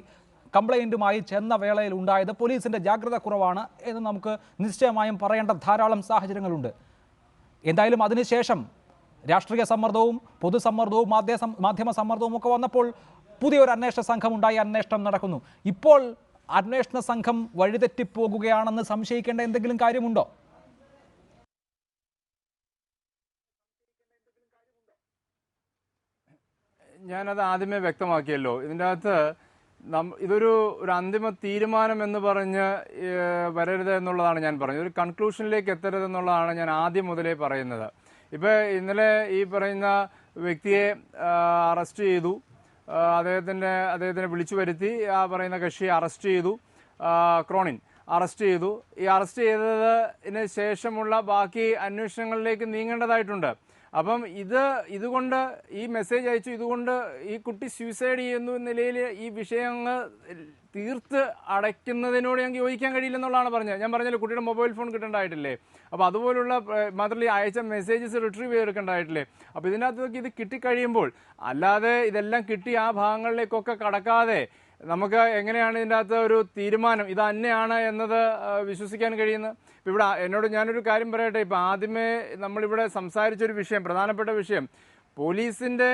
A: കംപ്ലൈൻറ്റുമായി ചെന്ന വേളയിൽ ഉണ്ടായത് പോലീസിൻ്റെ ജാഗ്രത കുറവാണ് എന്ന് നമുക്ക് നിശ്ചയമായും പറയേണ്ട ധാരാളം സാഹചര്യങ്ങളുണ്ട്. എന്തായാലും അതിനുശേഷം രാഷ്ട്രീയ സമ്മർദ്ദവും പൊതുസമ്മർദ്ദവും മാധ്യമ സമ്മർദ്ദവും ഒക്കെ വന്നപ്പോൾ പുതിയൊരു അന്വേഷണ സംഘം ഉണ്ടായി, അന്വേഷണം നടക്കുന്നു. ഇപ്പോൾ അന്വേഷണ സംഘം വഴിതെറ്റിപ്പോകുകയാണെന്ന് സംശയിക്കേണ്ട എന്തെങ്കിലും കാര്യമുണ്ടോ?
K: ഞാനത് ആദ്യമേ വ്യക്തമാക്കിയല്ലോ. ഇതിൻ്റെ അകത്ത് ഇതൊരു അന്തിമ തീരുമാനം എന്ന് പറഞ്ഞ് വരരുത് എന്നുള്ളതാണ് ഞാൻ പറഞ്ഞത്. ഒരു കൺക്ലൂഷനിലേക്ക് എത്തരുതെന്നുള്ളതാണ് ഞാൻ ആദ്യം മുതലേ പറയുന്നത്. ഇപ്പോൾ ഇന്നലെ ഈ പറയുന്ന വ്യക്തിയെ അറസ്റ്റ് ചെയ്തു, അദ്ദേഹത്തിനെ വിളിച്ചു വരുത്തി, ആ പറയുന്ന കക്ഷിയെ അറസ്റ്റ് ചെയ്തു, ക്രോണിൻ അറസ്റ്റ് ചെയ്തു. ഈ അറസ്റ്റ് ചെയ്തതിന് ശേഷമുള്ള ബാക്കി അന്വേഷണങ്ങളിലേക്ക് നീങ്ങേണ്ടതായിട്ടുണ്ട്. അപ്പം ഇതുകൊണ്ട് ഈ മെസ്സേജ് അയച്ചു, ഇതുകൊണ്ട് ഈ കുട്ടി സൂയിസൈഡ് ചെയ്യുന്നു എന്ന നിലയിൽ ഈ വിഷയങ്ങൾ തീർത്ത് അടയ്ക്കുന്നതിനോട് ഞങ്ങൾക്ക് യോജിക്കാൻ കഴിയില്ലെന്നുള്ളതാണ് പറഞ്ഞത്. ഞാൻ പറഞ്ഞല്ലോ, കുട്ടിയുടെ മൊബൈൽ ഫോൺ കിട്ടേണ്ടതായിട്ടില്ലേ? അപ്പോൾ അതുപോലുള്ള മാത്രമല്ല അയച്ച മെസ്സേജസ് റിട്രീവ് ചെയ്തെടുക്കേണ്ടതായിട്ടില്ലേ? അപ്പോൾ ഇതിനകത്തൊക്കെ ഇത് കിട്ടിക്കഴിയുമ്പോൾ, അല്ലാതെ ഇതെല്ലാം കിട്ടി ആ ഭാഗങ്ങളിലേക്കൊക്കെ കടക്കാതെ നമുക്ക് എങ്ങനെയാണ് ഇതിൻ്റെ അകത്ത് ഒരു തീരുമാനം ഇത് തന്നെയാണ് എന്നത് വിശ്വസിക്കാൻ കഴിയുന്നത്? ഇപ്പോൾ ഇവിടെ ഞാനൊരു കാര്യം പറയട്ടെ. ഇപ്പോൾ ആദ്യമേ നമ്മളിവിടെ സംസാരിച്ചൊരു വിഷയം, പ്രധാനപ്പെട്ട വിഷയം, പോലീസിൻ്റെ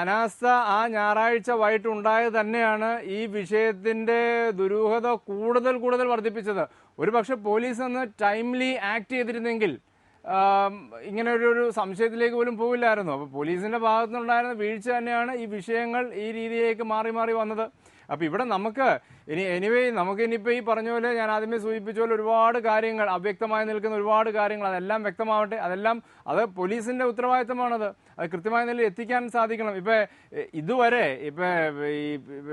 K: അനാസ്ഥ ആ ഞായറാഴ്ച വൈകിട്ടുണ്ടായത് തന്നെയാണ് ഈ വിഷയത്തിൻ്റെ ദുരൂഹത കൂടുതൽ വർദ്ധിപ്പിച്ചത്. ഒരു പക്ഷേ പോലീസ് അന്ന് ടൈംലി ആക്ട് ചെയ്തിരുന്നെങ്കിൽ ഇങ്ങനെ ഒരു സംശയത്തിലേക്ക് പോലും പോവില്ലായിരുന്നു. അപ്പോൾ പോലീസിൻ്റെ ഭാഗത്തുനിന്നുണ്ടായിരുന്ന വീഴ്ച തന്നെയാണ് ഈ വിഷയങ്ങൾ ഈ രീതിയിലേക്ക് മാറി വന്നത്. അപ്പോൾ ഇവിടെ നമുക്ക് ഇനിയിപ്പോൾ ഈ പറഞ്ഞ പോലെ, ഞാൻ ആദ്യമേ സൂചിപ്പിച്ച പോലെ, ഒരുപാട് കാര്യങ്ങൾ അവ്യക്തമായി നിൽക്കുന്ന ഒരുപാട് കാര്യങ്ങൾ, അതെല്ലാം വ്യക്തമാവട്ടെ. അത് പോലീസിൻ്റെ ഉത്തരവാദിത്തമാണത്. അത് കൃത്യമായ നിലയിൽ എത്തിക്കാൻ സാധിക്കണം. ഇതുവരെ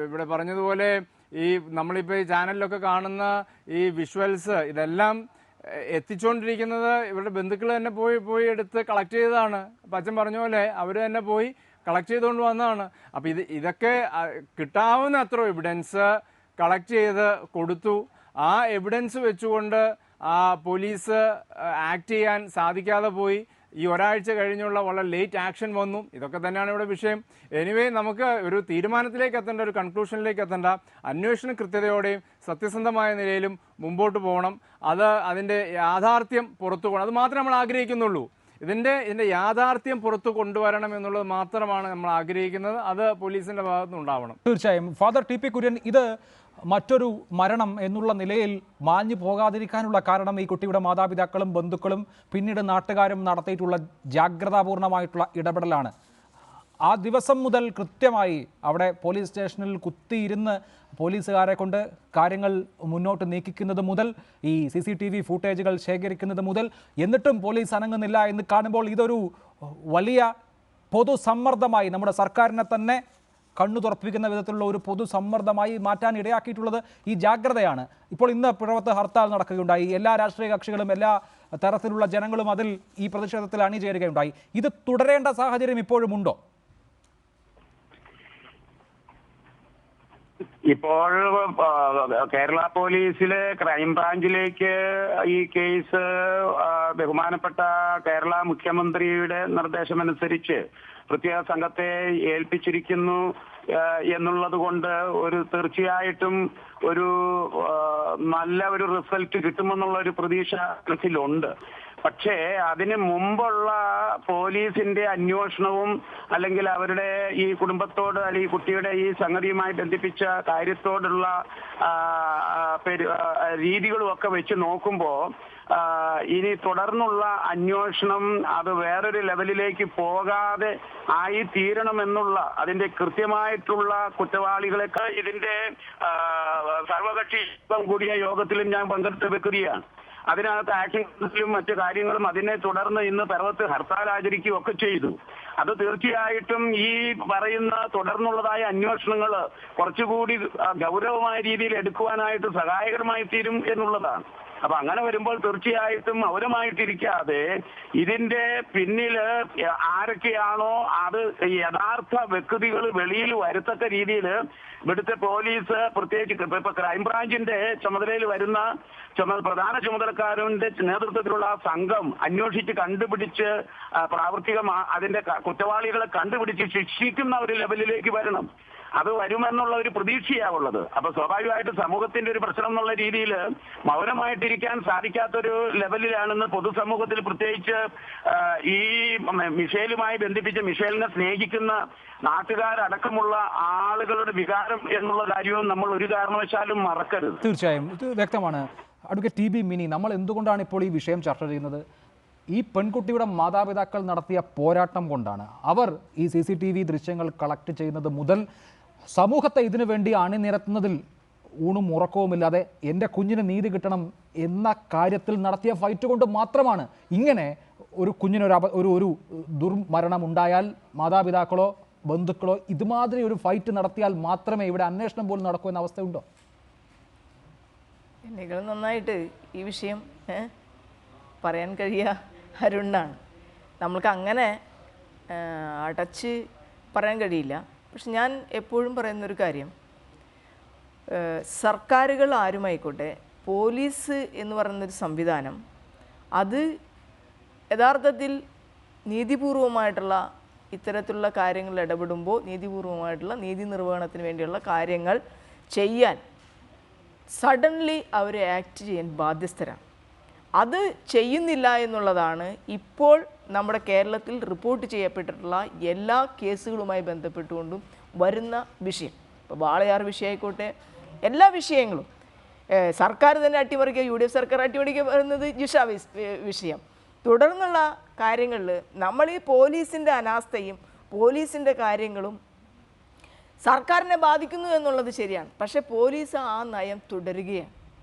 K: ഇവിടെ പറഞ്ഞതുപോലെ നമ്മളിപ്പോൾ ഈ ചാനലിലൊക്കെ കാണുന്ന ഈ വിഷ്വൽസ് ഇതെല്ലാം എത്തിച്ചുകൊണ്ടിരിക്കുന്നത് ഇവരുടെ ബന്ധുക്കൾ തന്നെ പോയി എടുത്ത് കളക്ട് ചെയ്തതാണ്. അച്ഛൻ പറഞ്ഞ പോലെ അവർ തന്നെ പോയി കളക്ട് ചെയ്തുകൊണ്ട് വന്നതാണ്. അപ്പോൾ ഇതൊക്കെ കിട്ടാവുന്ന അത്ര എവിഡൻസ് കളക്ട് ചെയ്ത് കൊടുത്തു. ആ എവിഡൻസ് വെച്ചുകൊണ്ട് പോലീസ് ആക്ട് ചെയ്യാൻ സാധിക്കാതെ പോയി. ഈ ഒരാഴ്ച കഴിഞ്ഞുള്ള വളരെ ലേറ്റ് ആക്ഷൻ വന്നു. ഇതൊക്കെ തന്നെയാണ് ഇവിടെ വിഷയം. എനിവേ, നമുക്ക് ഒരു തീരുമാനത്തിലേക്ക് എത്തേണ്ട, ഒരു കൺക്ലൂഷനിലേക്ക് എത്തേണ്ട, അന്വേഷണ കൃത്യതയോടെയും സത്യസന്ധമായ നിലയിലും മുമ്പോട്ട് പോകണം. അതിൻ്റെ യാഥാർത്ഥ്യം പുറത്തു പോകണം. അത് മാത്രമേ നമ്മൾ ആഗ്രഹിക്കുന്നുള്ളൂ. ഇതിൻ്റെ യാഥാർത്ഥ്യം പുറത്തു കൊണ്ടുവരണം എന്നുള്ളത് മാത്രമാണ് നമ്മൾ ആഗ്രഹിക്കുന്നത്. അത് പോലീസിൻ്റെ ഭാഗത്തുനിന്ന് ഉണ്ടാവണം.
A: തീർച്ചയായും. ഫാദർ ടി പി കുര്യൻ, ഇത് മറ്റൊരു മരണം എന്നുള്ള നിലയിൽ മാഞ്ഞു പോകാതിരിക്കാനുള്ള കാരണം ഈ കുട്ടിയുടെ മാതാപിതാക്കളും ബന്ധുക്കളും പിന്നീട് നാട്ടുകാരും നടത്തിയിട്ടുള്ള ജാഗ്രതാപൂർണമായിട്ടുള്ള ഇടപെടലാണ്. ആ ദിവസം മുതൽ കൃത്യമായി അവിടെ പോലീസ് സ്റ്റേഷനിൽ കുത്തിയിരുന്ന് പോലീസുകാരെ കൊണ്ട് കാര്യങ്ങൾ മുന്നോട്ട് നീക്കിക്കുന്നത് മുതൽ, ഈ CCTV ഫുട്ടേജുകൾ ശേഖരിക്കുന്നത് മുതൽ, എന്നിട്ടും പോലീസ് അനങ്ങുന്നില്ല എന്ന് കാണുമ്പോൾ ഇതൊരു വലിയ പൊതുസമ്മർദ്ദമായി, നമ്മുടെ സർക്കാരിനെ തന്നെ കണ്ണു തുറപ്പിക്കുന്ന വിധത്തിലുള്ള ഒരു പൊതുസമ്മർദ്ദമായി മാറ്റാൻ ഇടയാക്കിയിട്ടുള്ളത് ഈ ജാഗ്രതയാണ്. ഇപ്പോൾ ഇന്ന് പിറവത്ത് ഹർത്താൽ നടക്കുകയുണ്ടായി. എല്ലാ രാഷ്ട്രീയ കക്ഷികളും എല്ലാ തരത്തിലുള്ള ജനങ്ങളും അതിൽ ഈ പ്രതിഷേധത്തിൽ അണിചേരുകയുണ്ടായി. ഇത് തുടരേണ്ട സാഹചര്യം ഇപ്പോഴും ഉണ്ടോ?
L: ഇപ്പോൾ കേരള പോലീസിലെ ക്രൈംബ്രാഞ്ചിലേക്ക് ഈ കേസ് ബഹുമാനപ്പെട്ട കേരള മുഖ്യമന്ത്രിയുടെ നിർദ്ദേശമനുസരിച്ച് പ്രത്യേക സംഘത്തെ ഏൽപ്പിച്ചിരിക്കുന്നു എന്നുള്ളത് കൊണ്ട് തീർച്ചയായിട്ടും നല്ല ഒരു റിസൾട്ട് കിട്ടുമെന്നുള്ള ഒരു പ്രതീക്ഷ മനസ്സിലുണ്ട്. പക്ഷേ അതിന് മുമ്പുള്ള പോലീസിന്റെ അന്വേഷണവും അല്ലെങ്കിൽ അവരുടെ ഈ കുടുംബത്തോട് അല്ലെങ്കിൽ കുട്ടിയുടെ ഈ സംഗതിയുമായി ബന്ധിപ്പിച്ച കാര്യത്തോടുള്ള രീതികളും ഒക്കെ വെച്ച് നോക്കുമ്പോൾ ഇനി തുടർന്നുള്ള അന്വേഷണം അത് വേറൊരു ലെവലിലേക്ക് പോകാതെ ആയി തീരണമെന്നുള്ള അതിന്റെ കൃത്യമായിട്ടുള്ള കുറ്റവാളികളൊക്കെ ഇതിന്റെ സർവകക്ഷി കൂടിയ യോഗത്തിലും ഞാൻ പങ്കെടുത്ത് വെക്കുകയാണ്. അതിനകത്ത് ആക്ഷൻസിലും മറ്റു കാര്യങ്ങളും അതിനെ തുടർന്ന് ഇന്ന് പിറവത്ത് ഹർത്താൽ ആചരിക്കുകയും ഒക്കെ ചെയ്തു. അത് തീർച്ചയായിട്ടും ഈ പറയുന്ന തുടർന്നുള്ളതായ അന്വേഷണങ്ങൾ കുറച്ചുകൂടി ഗൗരവമായ രീതിയിൽ എടുക്കുവാനായിട്ട് സഹായകരമായി തീരും എന്നുള്ളതാണ്. അപ്പൊ അങ്ങനെ വരുമ്പോൾ തീർച്ചയായിട്ടും മൗനമായിട്ടിരിക്കാതെ ഇതിന്റെ പിന്നില് ആരൊക്കെയാണോ അത് യഥാർത്ഥ വ്യക്തികൾ വെളിയിൽ വരത്തക്ക രീതിയിൽ ഇവിടുത്തെ പോലീസ്, പ്രത്യേകിച്ച് ഇപ്പൊ ക്രൈംബ്രാഞ്ചിന്റെ ചുമതലയിൽ വരുന്ന പ്രധാന ചുമതലക്കാരന്റെ നേതൃത്വത്തിലുള്ള സംഘം അന്വേഷിച്ച് കണ്ടുപിടിച്ച് അതിന്റെ കുറ്റവാളികളെ കണ്ടുപിടിച്ച് ശിക്ഷിക്കുന്ന ഒരു ലെവലിലേക്ക് വരണം. അത് വരുമെന്നുള്ള ഒരു പ്രതീക്ഷയാവുള്ളത്. അപ്പൊ സ്വാഭാവികമായിട്ട് സമൂഹത്തിന്റെ ഒരു പ്രശ്നം എന്നുള്ള രീതിയിൽ മൗനമായിട്ടിരിക്കാൻ സാധിക്കാത്തൊരു ലെവലിലാണെന്ന് പൊതുസമൂഹത്തിൽ, പ്രത്യേകിച്ച് ഈ മിഷേലുമായി ബന്ധിപ്പിച്ച് മിഷേലിനെ സ്നേഹിക്കുന്ന നാട്ടുകാരടക്കമുള്ള ആളുകളുടെ വികാരം എന്നുള്ള കാര്യവും നമ്മൾ ഒരു കാരണവശാലും മറക്കരുത്.
A: തീർച്ചയായും ഇത് വ്യക്തമാണ്. അഡ്വക്കേറ്റ് ടി ബി മിനി, നമ്മൾ എന്തുകൊണ്ടാണ് ഇപ്പോൾ ഈ വിഷയം ചർച്ച ചെയ്യുന്നത്? ഈ പെൺകുട്ടിയുടെ മാതാപിതാക്കൾ നടത്തിയ പോരാട്ടം കൊണ്ടാണ്. അവർ ഈ CCTV ദൃശ്യങ്ങൾ കളക്ട് ചെയ്യുന്നത് മുതൽ സമൂഹത്തെ ഇതിനു വേണ്ടി അണിനിരത്തുന്നതിൽ ഊണും ഉറക്കവുമില്ലാതെ എൻ്റെ കുഞ്ഞിന് നീതി കിട്ടണം എന്ന കാര്യത്തിൽ നടത്തിയ ഫൈറ്റ് കൊണ്ട് മാത്രമാണ് ഇങ്ങനെ ഒരു കുഞ്ഞിനൊരു ദുർമരണം ഉണ്ടായാൽ മാതാപിതാക്കളോ ബന്ധുക്കളോ ഇതുമാതിരി ഒരു ഫൈറ്റ് നടത്തിയാൽ മാത്രമേ ഇവിടെ അന്വേഷണം പോലും നടക്കൂ എന്ന അവസ്ഥയുണ്ടോ?
J: എന്നെക്കാൾ നന്നായിട്ട് ഈ വിഷയം പറയാൻ കഴിയുക അരുണ്ണാണ്. നമ്മൾക്ക് അങ്ങനെ അടച്ച് പറയാൻ കഴിയില്ല. പക്ഷെ ഞാൻ എപ്പോഴും പറയുന്നൊരു കാര്യം, സർക്കാരുകൾ ആരുമായിക്കോട്ടെ, പോലീസ് എന്ന് പറയുന്നൊരു സംവിധാനം അത് യഥാർത്ഥത്തിൽ നീതിപൂർവമായിട്ടുള്ള ഇത്തരത്തിലുള്ള കാര്യങ്ങളിൽ ഇടപെടുമ്പോൾ നീതിപൂർവമായിട്ടുള്ള നീതി നിർവഹണത്തിന് വേണ്ടിയുള്ള കാര്യങ്ങൾ ചെയ്യാൻ സഡൻലി അവർ ആക്ട് ചെയ്യാൻ ബാധ്യസ്ഥരാണ്. അത് ചെയ്യുന്നില്ല എന്നുള്ളതാണ് ഇപ്പോൾ നമ്മുടെ കേരളത്തിൽ റിപ്പോർട്ട് ചെയ്യപ്പെട്ടിട്ടുള്ള എല്ലാ കേസുകളുമായി ബന്ധപ്പെട്ടുകൊണ്ടും വരുന്ന വിഷയം. ഇപ്പോൾ വാളയാർ വിഷയമായിക്കോട്ടെ, എല്ലാ വിഷയങ്ങളും സർക്കാർ തന്നെ അട്ടിമറിക്കുക, UDF സർക്കാർ അട്ടിമറിക്കുക വരുന്നത് ജിഷ വിഷയം. തുടർന്നുള്ള കാര്യങ്ങളിൽ നമ്മൾ ഈ പോലീസിൻ്റെ അനാസ്ഥയും പോലീസിൻ്റെ കാര്യങ്ങളും സർക്കാരിനെ ബാധിക്കുന്നു എന്നുള്ളത് ശരിയാണ്. പക്ഷേ പോലീസ് ആ നയം തുടരുകയാണ്.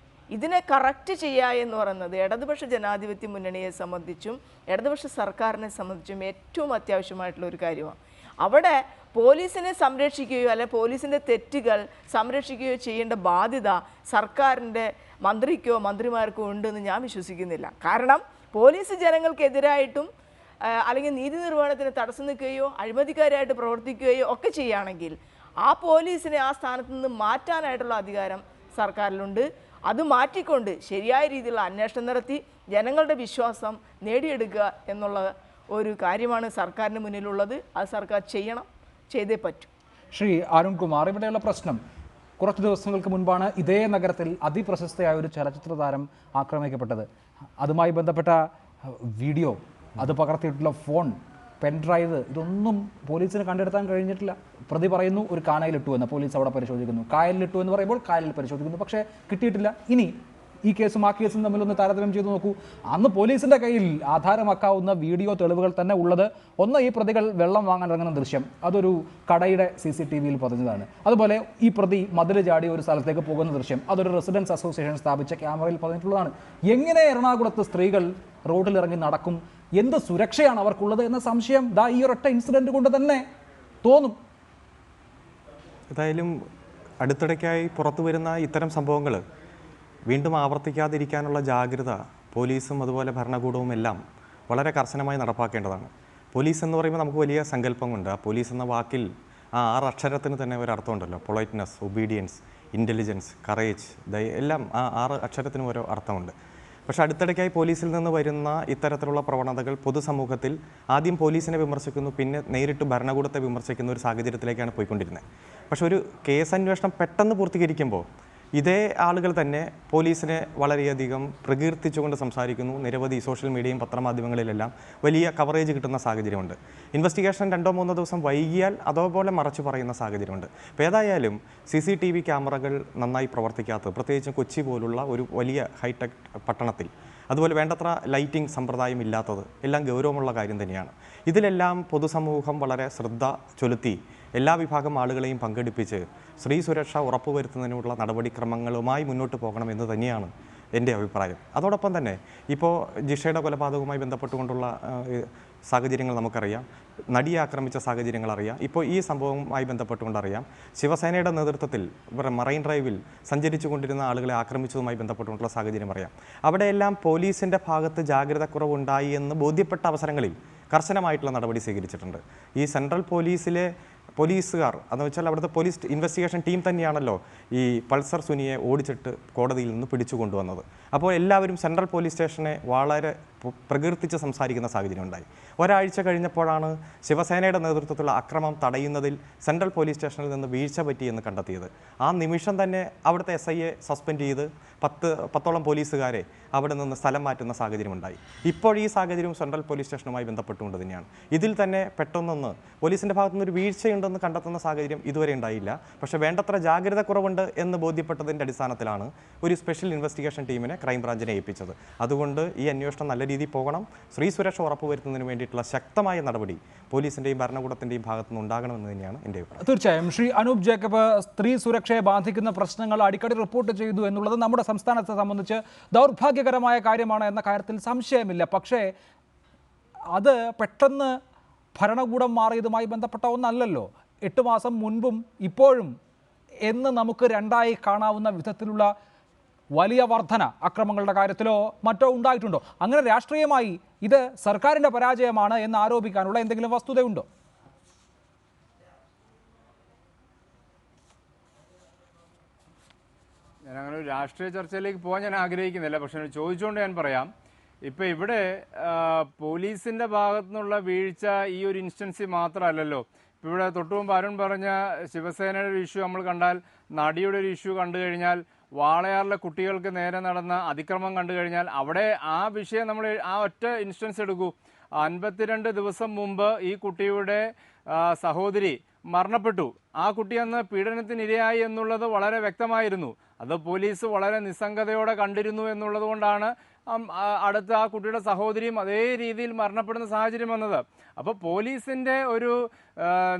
J: ഇതിനെ കറക്റ്റ് ചെയ്യുക എന്ന് പറയുന്നത് ഇടതുപക്ഷ ജനാധിപത്യ മുന്നണിയെ സംബന്ധിച്ചും ഇടതുപക്ഷ സർക്കാരിനെ സംബന്ധിച്ചും ഏറ്റവും അത്യാവശ്യമായിട്ടുള്ള ഒരു കാര്യമാണ്. അവിടെ പോലീസിനെ സംരക്ഷിക്കുകയോ അല്ലെങ്കിൽ പോലീസിൻ്റെ തെറ്റുകൾ സംരക്ഷിക്കുകയോ ചെയ്യേണ്ട ബാധ്യത സർക്കാരിൻ്റെ മന്ത്രിക്കോ മന്ത്രിമാർക്കോ ഉണ്ടെന്ന് ഞാൻ വിശ്വസിക്കുന്നില്ല. കാരണം പോലീസ് ജനങ്ങൾക്കെതിരായിട്ടും അല്ലെങ്കിൽ നീതി നിർവഹണത്തിന് തടസ്സം നിൽക്കുകയോ അഴിമതിക്കാരായിട്ട് പ്രവർത്തിക്കുകയോ ഒക്കെ ചെയ്യുകയാണെങ്കിൽ ആ പോലീസിനെ ആ സ്ഥാനത്ത് നിന്ന് മാറ്റാനായിട്ടുള്ള അധികാരം സർക്കാരിലുണ്ട്. അത് മാറ്റിക്കൊണ്ട് ശരിയായ രീതിയിലുള്ള അന്വേഷണം നടത്തി ജനങ്ങളുടെ വിശ്വാസം നേടിയെടുക്കുക എന്നുള്ള ഒരു കാര്യമാണ് സർക്കാരിന് മുന്നിലുള്ളത്. അത് സർക്കാർ ചെയ്യണം, ചെയ്തേ പറ്റൂ.
A: ശ്രീ അരുൺകുമാർ, ഇവിടെയുള്ള പ്രശ്നം, കുറച്ച് ദിവസങ്ങൾക്ക് മുൻപാണ് ഇതേ നഗരത്തിൽ അതിപ്രശസ്തയായ ഒരു ചലച്ചിത്ര താരം ആക്രമിക്കപ്പെട്ടത്. അതുമായി ബന്ധപ്പെട്ട വീഡിയോ, അത് പകർത്തിയിട്ടുള്ള ഫോൺ, പെൻഡ്രൈവ്, ഇതൊന്നും പോലീസിന് കണ്ടെടുത്താൻ കഴിഞ്ഞിട്ടില്ല. പ്രതി പറയുന്നു ഒരു കാനയിലിട്ടു എന്ന്, പോലീസ് അവിടെ പരിശോധിക്കുന്നു. കായലിലിട്ടു എന്ന് പറയുമ്പോൾ കായലിൽ പരിശോധിക്കുന്നു, പക്ഷേ കിട്ടിയിട്ടില്ല. ഇനി ഈ കേസും ആ കേസും തമ്മിലൊന്ന് താരതമ്യം ചെയ്ത് നോക്കൂ. അന്ന് പോലീസിൻ്റെ കയ്യിൽ ആധാരമാക്കാവുന്ന വീഡിയോ തെളിവുകൾ തന്നെ ഉള്ളത്, ഒന്ന് ഈ പ്രതികൾ വെള്ളം വാങ്ങാൻ ഇറങ്ങുന്ന ദൃശ്യം, അതൊരു കടയുടെ CCTVയിൽ പതിഞ്ഞതാണ്. അതുപോലെ ഈ പ്രതി മതിൽ ചാടി ഒരു സ്ഥലത്തേക്ക് പോകുന്ന ദൃശ്യം, അതൊരു റെസിഡൻസ് അസോസിയേഷൻ സ്ഥാപിച്ച ക്യാമറയിൽ പതിഞ്ഞിട്ടുള്ളതാണ്. എങ്ങനെ എറണാകുളത്ത് സ്ത്രീകൾ റോഡിലിറങ്ങി നടക്കും, എന്ത് സുരക്ഷയാണ് അവർക്കുള്ളത് എന്ന സംശയം ഈ ഒരൊറ്റ ഇൻസിഡന്റ് കൊണ്ട് തന്നെ തോന്നും.
I: ഏതായാലും അടുത്തിടയ്ക്കായി പുറത്തു വരുന്ന ഇത്തരം സംഭവങ്ങൾ വീണ്ടും ആവർത്തിക്കാതിരിക്കാനുള്ള ജാഗ്രത പോലീസും അതുപോലെ ഭരണകൂടവും എല്ലാം വളരെ കർശനമായി നടപ്പാക്കേണ്ടതാണ്. പോലീസ് എന്ന് പറയുമ്പോൾ നമുക്ക് വലിയ സങ്കല്പമുണ്ട്. ആ പോലീസ് എന്ന വാക്കിൽ ആ 6 അക്ഷരത്തിന് തന്നെ ഒരു അർത്ഥമുണ്ടല്ലോ. പൊളൈറ്റ്നസ്, ഒബീഡിയൻസ്, ഇൻ്റലിജൻസ്, കറേജ്, എല്ലാം ആ 6 അക്ഷരത്തിനും ഓരോ അർത്ഥമുണ്ട്. പക്ഷേ അടുത്തിടയ്ക്കായി പോലീസിൽ നിന്ന് വരുന്ന ഇത്തരത്തിലുള്ള പ്രവണതകൾ പൊതുസമൂഹത്തിൽ ആദ്യം പോലീസിനെ വിമർശിക്കുന്നു, പിന്നെ നേരിട്ട് ഭരണകൂടത്തെ വിമർശിക്കുന്ന ഒരു സാഹചര്യത്തിലേക്കാണ് പോയിക്കൊണ്ടിരുന്നത്. പക്ഷെ ഒരു കേസ് അന്വേഷണം പെട്ടെന്ന് പൂർത്തീകരിക്കുമ്പോൾ ഇതേ ആളുകൾ തന്നെ പോലീസിനെ വളരെയധികം പ്രകീർത്തിച്ചുകൊണ്ട് സംസാരിക്കുന്നു. നിരവധി സോഷ്യൽ മീഡിയയും പത്രമാധ്യമങ്ങളിലെല്ലാം വലിയ കവറേജ് കിട്ടുന്ന സാഹചര്യമുണ്ട്. ഇൻവെസ്റ്റിഗേഷൻ 2-3 ദിവസം വൈകിയാൽ അതേപോലെ മറച്ചു പറയുന്ന സാഹചര്യമുണ്ട്. അപ്പോൾ ഏതായാലും CCTV ക്യാമറകൾ നന്നായി പ്രവർത്തിക്കാത്തത്, പ്രത്യേകിച്ചും കൊച്ചി പോലുള്ള ഒരു വലിയ ഹൈടെക് പട്ടണത്തിൽ അതുപോലെ വേണ്ടത്ര ലൈറ്റിംഗ് സമ്പ്രദായം ഇല്ലാത്തത് എല്ലാം ഗൗരവമുള്ള കാര്യം തന്നെയാണ്. ഇതിലെല്ലാം പൊതുസമൂഹം വളരെ ശ്രദ്ധ ചെലുത്തി എല്ലാ വിഭാഗം ആളുകളെയും പങ്കെടുപ്പിച്ച് സ്ത്രീ സുരക്ഷ ഉറപ്പുവരുത്തുന്നതിനുള്ള നടപടിക്രമങ്ങളുമായി മുന്നോട്ട് പോകണമെന്ന് തന്നെയാണ് എൻ്റെ അഭിപ്രായം. അതോടൊപ്പം തന്നെ ഇപ്പോൾ ജിഷയുടെ കൊലപാതകവുമായി ബന്ധപ്പെട്ടുകൊണ്ടുള്ള സാഹചര്യങ്ങൾ നമുക്കറിയാം, നടിയെ ആക്രമിച്ച സാഹചര്യങ്ങൾ അറിയാം. ഇപ്പോൾ ഈ സംഭവവുമായി ബന്ധപ്പെട്ടുകൊണ്ടറിയാം ശിവസേനയുടെ നേതൃത്വത്തിൽ മറൈൻ ഡ്രൈവിൽ സഞ്ചരിച്ചു കൊണ്ടിരുന്ന ആളുകളെ ആക്രമിച്ചതുമായി ബന്ധപ്പെട്ടുകൊണ്ടുള്ള സാഹചര്യം അറിയാം. അവിടെയെല്ലാം പോലീസിൻ്റെ ഭാഗത്ത് ജാഗ്രത കുറവുണ്ടായി എന്ന് ബോധ്യപ്പെട്ട അവസരങ്ങളിൽ കർശനമായിട്ടുള്ള നടപടി സ്വീകരിച്ചിട്ടുണ്ട്. ഈ സെൻട്രൽ പോലീസിലെ പോലീസുകാർ എന്ന് വെച്ചാൽ അവിടുത്തെ പോലീസ് ഇൻവെസ്റ്റിഗേഷൻ ടീം തന്നെയാണല്ലോ ഈ പൾസർ സുനിയെ ഓടിച്ചിട്ട് കോടതിയിൽ നിന്ന് പിടിച്ചു കൊണ്ടുവന്നത്. അപ്പോൾ എല്ലാവരും സെൻട്രൽ പോലീസ് സ്റ്റേഷനെ വളരെ പ്രകീർത്തിച്ച് സംസാരിക്കുന്ന സാഹചര്യം ഉണ്ടായി. ഒരാഴ്ച കഴിഞ്ഞപ്പോഴാണ് ശിവസേനയുടെ നേതൃത്വത്തിലുള്ള അക്രമം തടയുന്നതിൽ സെൻട്രൽ പോലീസ് സ്റ്റേഷനിൽ നിന്ന് വീഴ്ച പറ്റിയെന്ന് കണ്ടെത്തിയത്. ആ നിമിഷം തന്നെ അവിടുത്തെ SIയെ സസ്പെൻഡ് ചെയ്ത് 10ഓളം പോലീസുകാരെ അവിടെ നിന്ന് സ്ഥലം മാറ്റുന്ന സാഹചര്യമുണ്ടായി. ഇപ്പോൾ ഈ സാഹചര്യം സെൻട്രൽ പോലീസ് സ്റ്റേഷനുമായി ബന്ധപ്പെട്ടുകൊണ്ട് തന്നെയാണ്. ഇതിൽ തന്നെ പെട്ടെന്നൊന്ന് പോലീസിൻ്റെ ഭാഗത്തുനിന്നൊരു വീഴ്ചയുണ്ടെന്ന് കണ്ടെത്തുന്ന സാഹചര്യം ഇതുവരെ ഉണ്ടായില്ല. പക്ഷേ വേണ്ടത്ര ജാഗ്രത കുറവുണ്ട് എന്ന് ബോധ്യപ്പെട്ടതിൻ്റെ അടിസ്ഥാനത്തിലാണ് ഒരു സ്പെഷ്യൽ ഇൻവെസ്റ്റിഗേഷൻ ടീമിനെ ക്രൈംബ്രാഞ്ചിനെ ഏൽപ്പിച്ചത്. അതുകൊണ്ട് ഈ അന്വേഷണം നല്ല രീതിയിൽ പോകണം. സ്ത്രീ സുരക്ഷ ഉറപ്പുവരുത്തുന്നതിന് വേണ്ടിയിട്ടുള്ള ശക്തമായ നടപടി പോലീസിൻ്റെയും ഭരണകൂടത്തിൻ്റെയും ഭാഗത്തുനിന്ന് ഉണ്ടാകണമെന്ന് തന്നെയാണ് എൻ്റെ അഭിപ്രായം.
A: തീർച്ചയായും ശ്രീ അനൂപ് ജേക്കബ്, സ്ത്രീ സുരക്ഷയെ ബാധിക്കുന്ന പ്രശ്നങ്ങൾ അടിക്കടി റിപ്പോർട്ട് ചെയ്തു എന്നുള്ളത് നമ്മുടെ സംസ്ഥാനത്തെ സംബന്ധിച്ച് ദൗർഭാഗ്യകരമായ കാര്യമാണ് എന്ന കാര്യത്തിൽ സംശയമില്ല. പക്ഷേ അത് പെട്ടെന്ന് ഭരണകൂടം മാറിയതുമായി ബന്ധപ്പെട്ട ഒന്നല്ലല്ലോ. 8 മാസം മുൻപും ഇപ്പോഴും എന്ന് നമുക്ക് രണ്ടായി കാണാവുന്ന വിധത്തിലുള്ള വലിയ വർധന അക്രമങ്ങളുടെ കാര്യത്തിലോ മറ്റോ ഉണ്ടായിട്ടുണ്ടോ? അങ്ങനെ രാഷ്ട്രീയമായി ഇത് സർക്കാരിൻ്റെ പരാജയമാണ് എന്ന് ആരോപിക്കാനുള്ള എന്തെങ്കിലും വസ്തുതയുണ്ടോ?
K: ഞാനങ്ങനെ ഒരു രാഷ്ട്രീയ ചർച്ചയിലേക്ക് പോകാൻ ഞാൻ ആഗ്രഹിക്കുന്നില്ല. പക്ഷെ ചോദിച്ചുകൊണ്ട് ഞാൻ പറയാം, ഇപ്പം ഇവിടെ പോലീസിൻ്റെ ഭാഗത്തു നിന്നുള്ള വീഴ്ച ഈ ഒരു ഇൻസ്റ്റൻസി മാത്രമല്ലല്ലോ. ഇപ്പം ഇവിടെ തൊട്ടുമുമ്പ് അരുൺ പറഞ്ഞ ശിവസേനയുടെ ഒരു ഇഷ്യൂ നമ്മൾ കണ്ടാൽ, നടിയുടെ ഒരു ഇഷ്യൂ കണ്ടു കഴിഞ്ഞാൽ, വാളയാറിലെ കുട്ടികൾക്ക് നേരെ നടന്ന അതിക്രമം കണ്ടു കഴിഞ്ഞാൽ, അവിടെ ആ വിഷയം നമ്മൾ ആ ഒറ്റ ഇൻസ്റ്റൻസ് എടുക്കൂ. 52 ദിവസം മുമ്പ് ഈ കുട്ടിയുടെ സഹോദരി മരണപ്പെട്ടു. ആ കുട്ടി അന്ന് പീഡനത്തിനിരയായി എന്നുള്ളത് വളരെ വ്യക്തമായിരുന്നു. അത് പോലീസ് വളരെ നിസ്സംഗതയോടെ കണ്ടിരുന്നു എന്നുള്ളത് കൊണ്ടാണ് അടുത്ത ആ കുട്ടിയുടെ സഹോദരിയും അതേ രീതിയിൽ മരണപ്പെടുന്ന സാഹചര്യം വന്നത്. അപ്പോൾ പോലീസിൻ്റെ ഒരു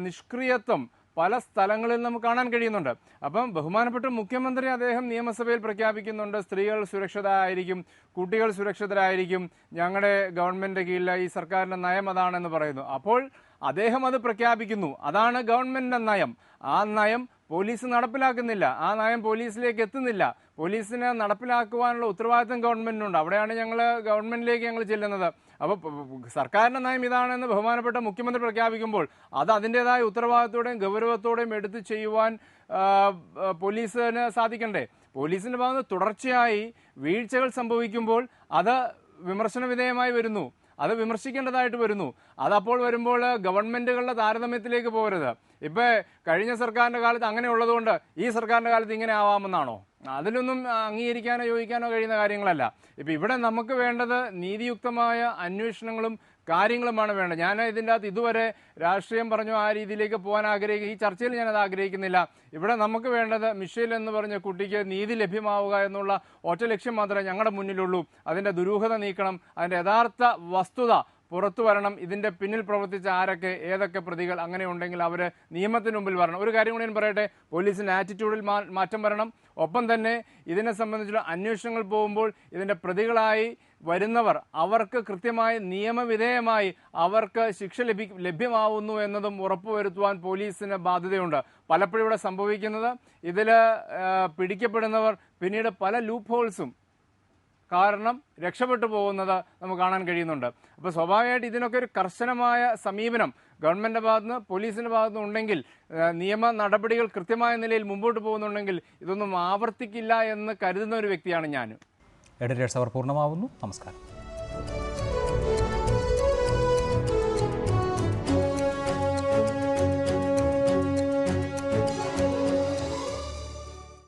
K: നിഷ്ക്രിയത്വം പല സ്ഥലങ്ങളിൽ നമുക്ക് കാണാൻ കഴിയുന്നുണ്ട്. അപ്പം ബഹുമാനപ്പെട്ട മുഖ്യമന്ത്രി അദ്ദേഹം നിയമസഭയിൽ പ്രഖ്യാപിക്കുന്നുണ്ട്, സ്ത്രീകൾ സുരക്ഷിതരായിരിക്കും, കുട്ടികൾ സുരക്ഷിതരായിരിക്കും, ഞങ്ങളുടെ ഗവൺമെൻറ് കീഴിലെ ഈ സർക്കാരിൻ്റെ നയം അതാണെന്ന് പറയുന്നു. അപ്പോൾ അദ്ദേഹം അത് പ്രഖ്യാപിക്കുന്നു, അതാണ് ഗവൺമെൻറ്റിൻ്റെ നയം. ആ നയം പോലീസ് നടപ്പിലാക്കുന്നില്ല, ആ നയം പോലീസിലേക്ക് എത്തുന്നില്ല. പോലീസിനെ നടപ്പിലാക്കുവാനുള്ള ഉത്തരവാദിത്തം ഗവൺമെൻറ്റിനുണ്ട്. അവിടെയാണ് ഗവൺമെൻറ്റിലേക്ക് ഞങ്ങൾ ചെല്ലുന്നത്. അപ്പോൾ സർക്കാരിൻ്റെ നയം ഇതാണെന്ന് ബഹുമാനപ്പെട്ട മുഖ്യമന്ത്രി പ്രഖ്യാപിക്കുമ്പോൾ അത് അതിൻ്റെതായ ഉത്തരവാദിത്തോടെയും ഗൗരവത്തോടെയും എടുത്ത് ചെയ്യുവാൻ പോലീസിന് സാധിക്കണ്ടേ? പോലീസിൻ്റെ ഭാഗത്ത് തുടർച്ചയായി വീഴ്ചകൾ സംഭവിക്കുമ്പോൾ അത് വിമർശന വിധേയമായി വരുന്നു, അത് വിമർശിക്കേണ്ടതായിട്ട് വരുന്നു. അതപ്പോൾ വരുമ്പോൾ ഗവൺമെൻറ്റുകളുടെ താരതമ്യത്തിലേക്ക് പോകരുത്. ഇപ്പം കഴിഞ്ഞ സർക്കാരിൻ്റെ കാലത്ത് അങ്ങനെ ഉള്ളതുകൊണ്ട് ഈ സർക്കാരിൻ്റെ കാലത്ത് ഇങ്ങനെ ആവാമെന്നാണോ? അതിലൊന്നും അംഗീകരിക്കാനോ യോജിക്കാനോ കഴിയുന്ന കാര്യങ്ങളല്ല. ഇപ്പം ഇവിടെ നമുക്ക് വേണ്ടത് നീതിയുക്തമായ അന്വേഷണങ്ങളും കാര്യങ്ങളുമാണ് വേണ്ടത്. ഞാൻ ഇതിൻ്റെ അകത്ത് ഇതുവരെ രാഷ്ട്രീയം പറഞ്ഞു ആ രീതിയിലേക്ക് പോകാൻ ഈ ചർച്ചയിൽ ഞാനത് ആഗ്രഹിക്കുന്നില്ല. ഇവിടെ നമുക്ക് വേണ്ടത് മിഷേൽ എന്ന് പറഞ്ഞ കുട്ടിക്ക് നീതി ലഭ്യമാവുക എന്നുള്ള ഒറ്റ ലക്ഷ്യം മാത്രമേ ഞങ്ങളുടെ മുന്നിലുള്ളൂ. അതിൻ്റെ ദുരൂഹത നീക്കണം, അതിൻ്റെ യഥാർത്ഥ വസ്തുത പുറത്തു വരണം. ഇതിൻ്റെ പിന്നിൽ പ്രവർത്തിച്ച ആരൊക്കെ, ഏതൊക്കെ പ്രതികൾ അങ്ങനെ ഉണ്ടെങ്കിൽ അവർ നിയമത്തിന് മുമ്പിൽ വരണം. ഒരു കാര്യം കൂടി ഞാൻ പറയട്ടെ, പോലീസിൻ്റെ ആറ്റിറ്റ്യൂഡിൽ മാറ്റം വരണം. ഒപ്പം തന്നെ ഇതിനെ സംബന്ധിച്ചുള്ള അന്വേഷണങ്ങൾ പോകുമ്പോൾ ഇതിൻ്റെ പ്രതികളായി വരുന്നവർ അവർക്ക് കൃത്യമായി നിയമവിധേയമായി അവർക്ക് ശിക്ഷ ലഭ്യമാവുന്നു എന്നതും ഉറപ്പുവരുത്തുവാൻ പോലീസിന് ബാധ്യതയുണ്ട്. പലപ്പോഴും ഇവിടെ സംഭവിക്കുന്നത് ഇതിൽ പിടിക്കപ്പെടുന്നവർ പിന്നീട് പല ലൂപ്പ് ഹോൾസും കാരണം രക്ഷപ്പെട്ടു പോകുന്നത് നമുക്ക് കാണാൻ കഴിയുന്നുണ്ട്. അപ്പോൾ സ്വാഭാവികമായിട്ട് ഇതിനൊക്കെ ഒരു കർശനമായ സമീപനം ഗവൺമെൻറ്റിൻ്റെ ഭാഗത്തുനിന്ന് പോലീസിൻ്റെ ഭാഗത്തുനിന്ന് ഉണ്ടെങ്കിൽ, നിയമ നടപടികൾ കൃത്യമായ നിലയിൽ മുമ്പോട്ട് പോകുന്നുണ്ടെങ്കിൽ ഇതൊന്നും ആവർത്തിക്കില്ല എന്ന് കരുതുന്ന ഒരു വ്യക്തിയാണ് ഞാൻ.
A: എഡിറ്റേഴ്സ് അവർ പൂർണ്ണമാവുന്നു. നമസ്കാരം.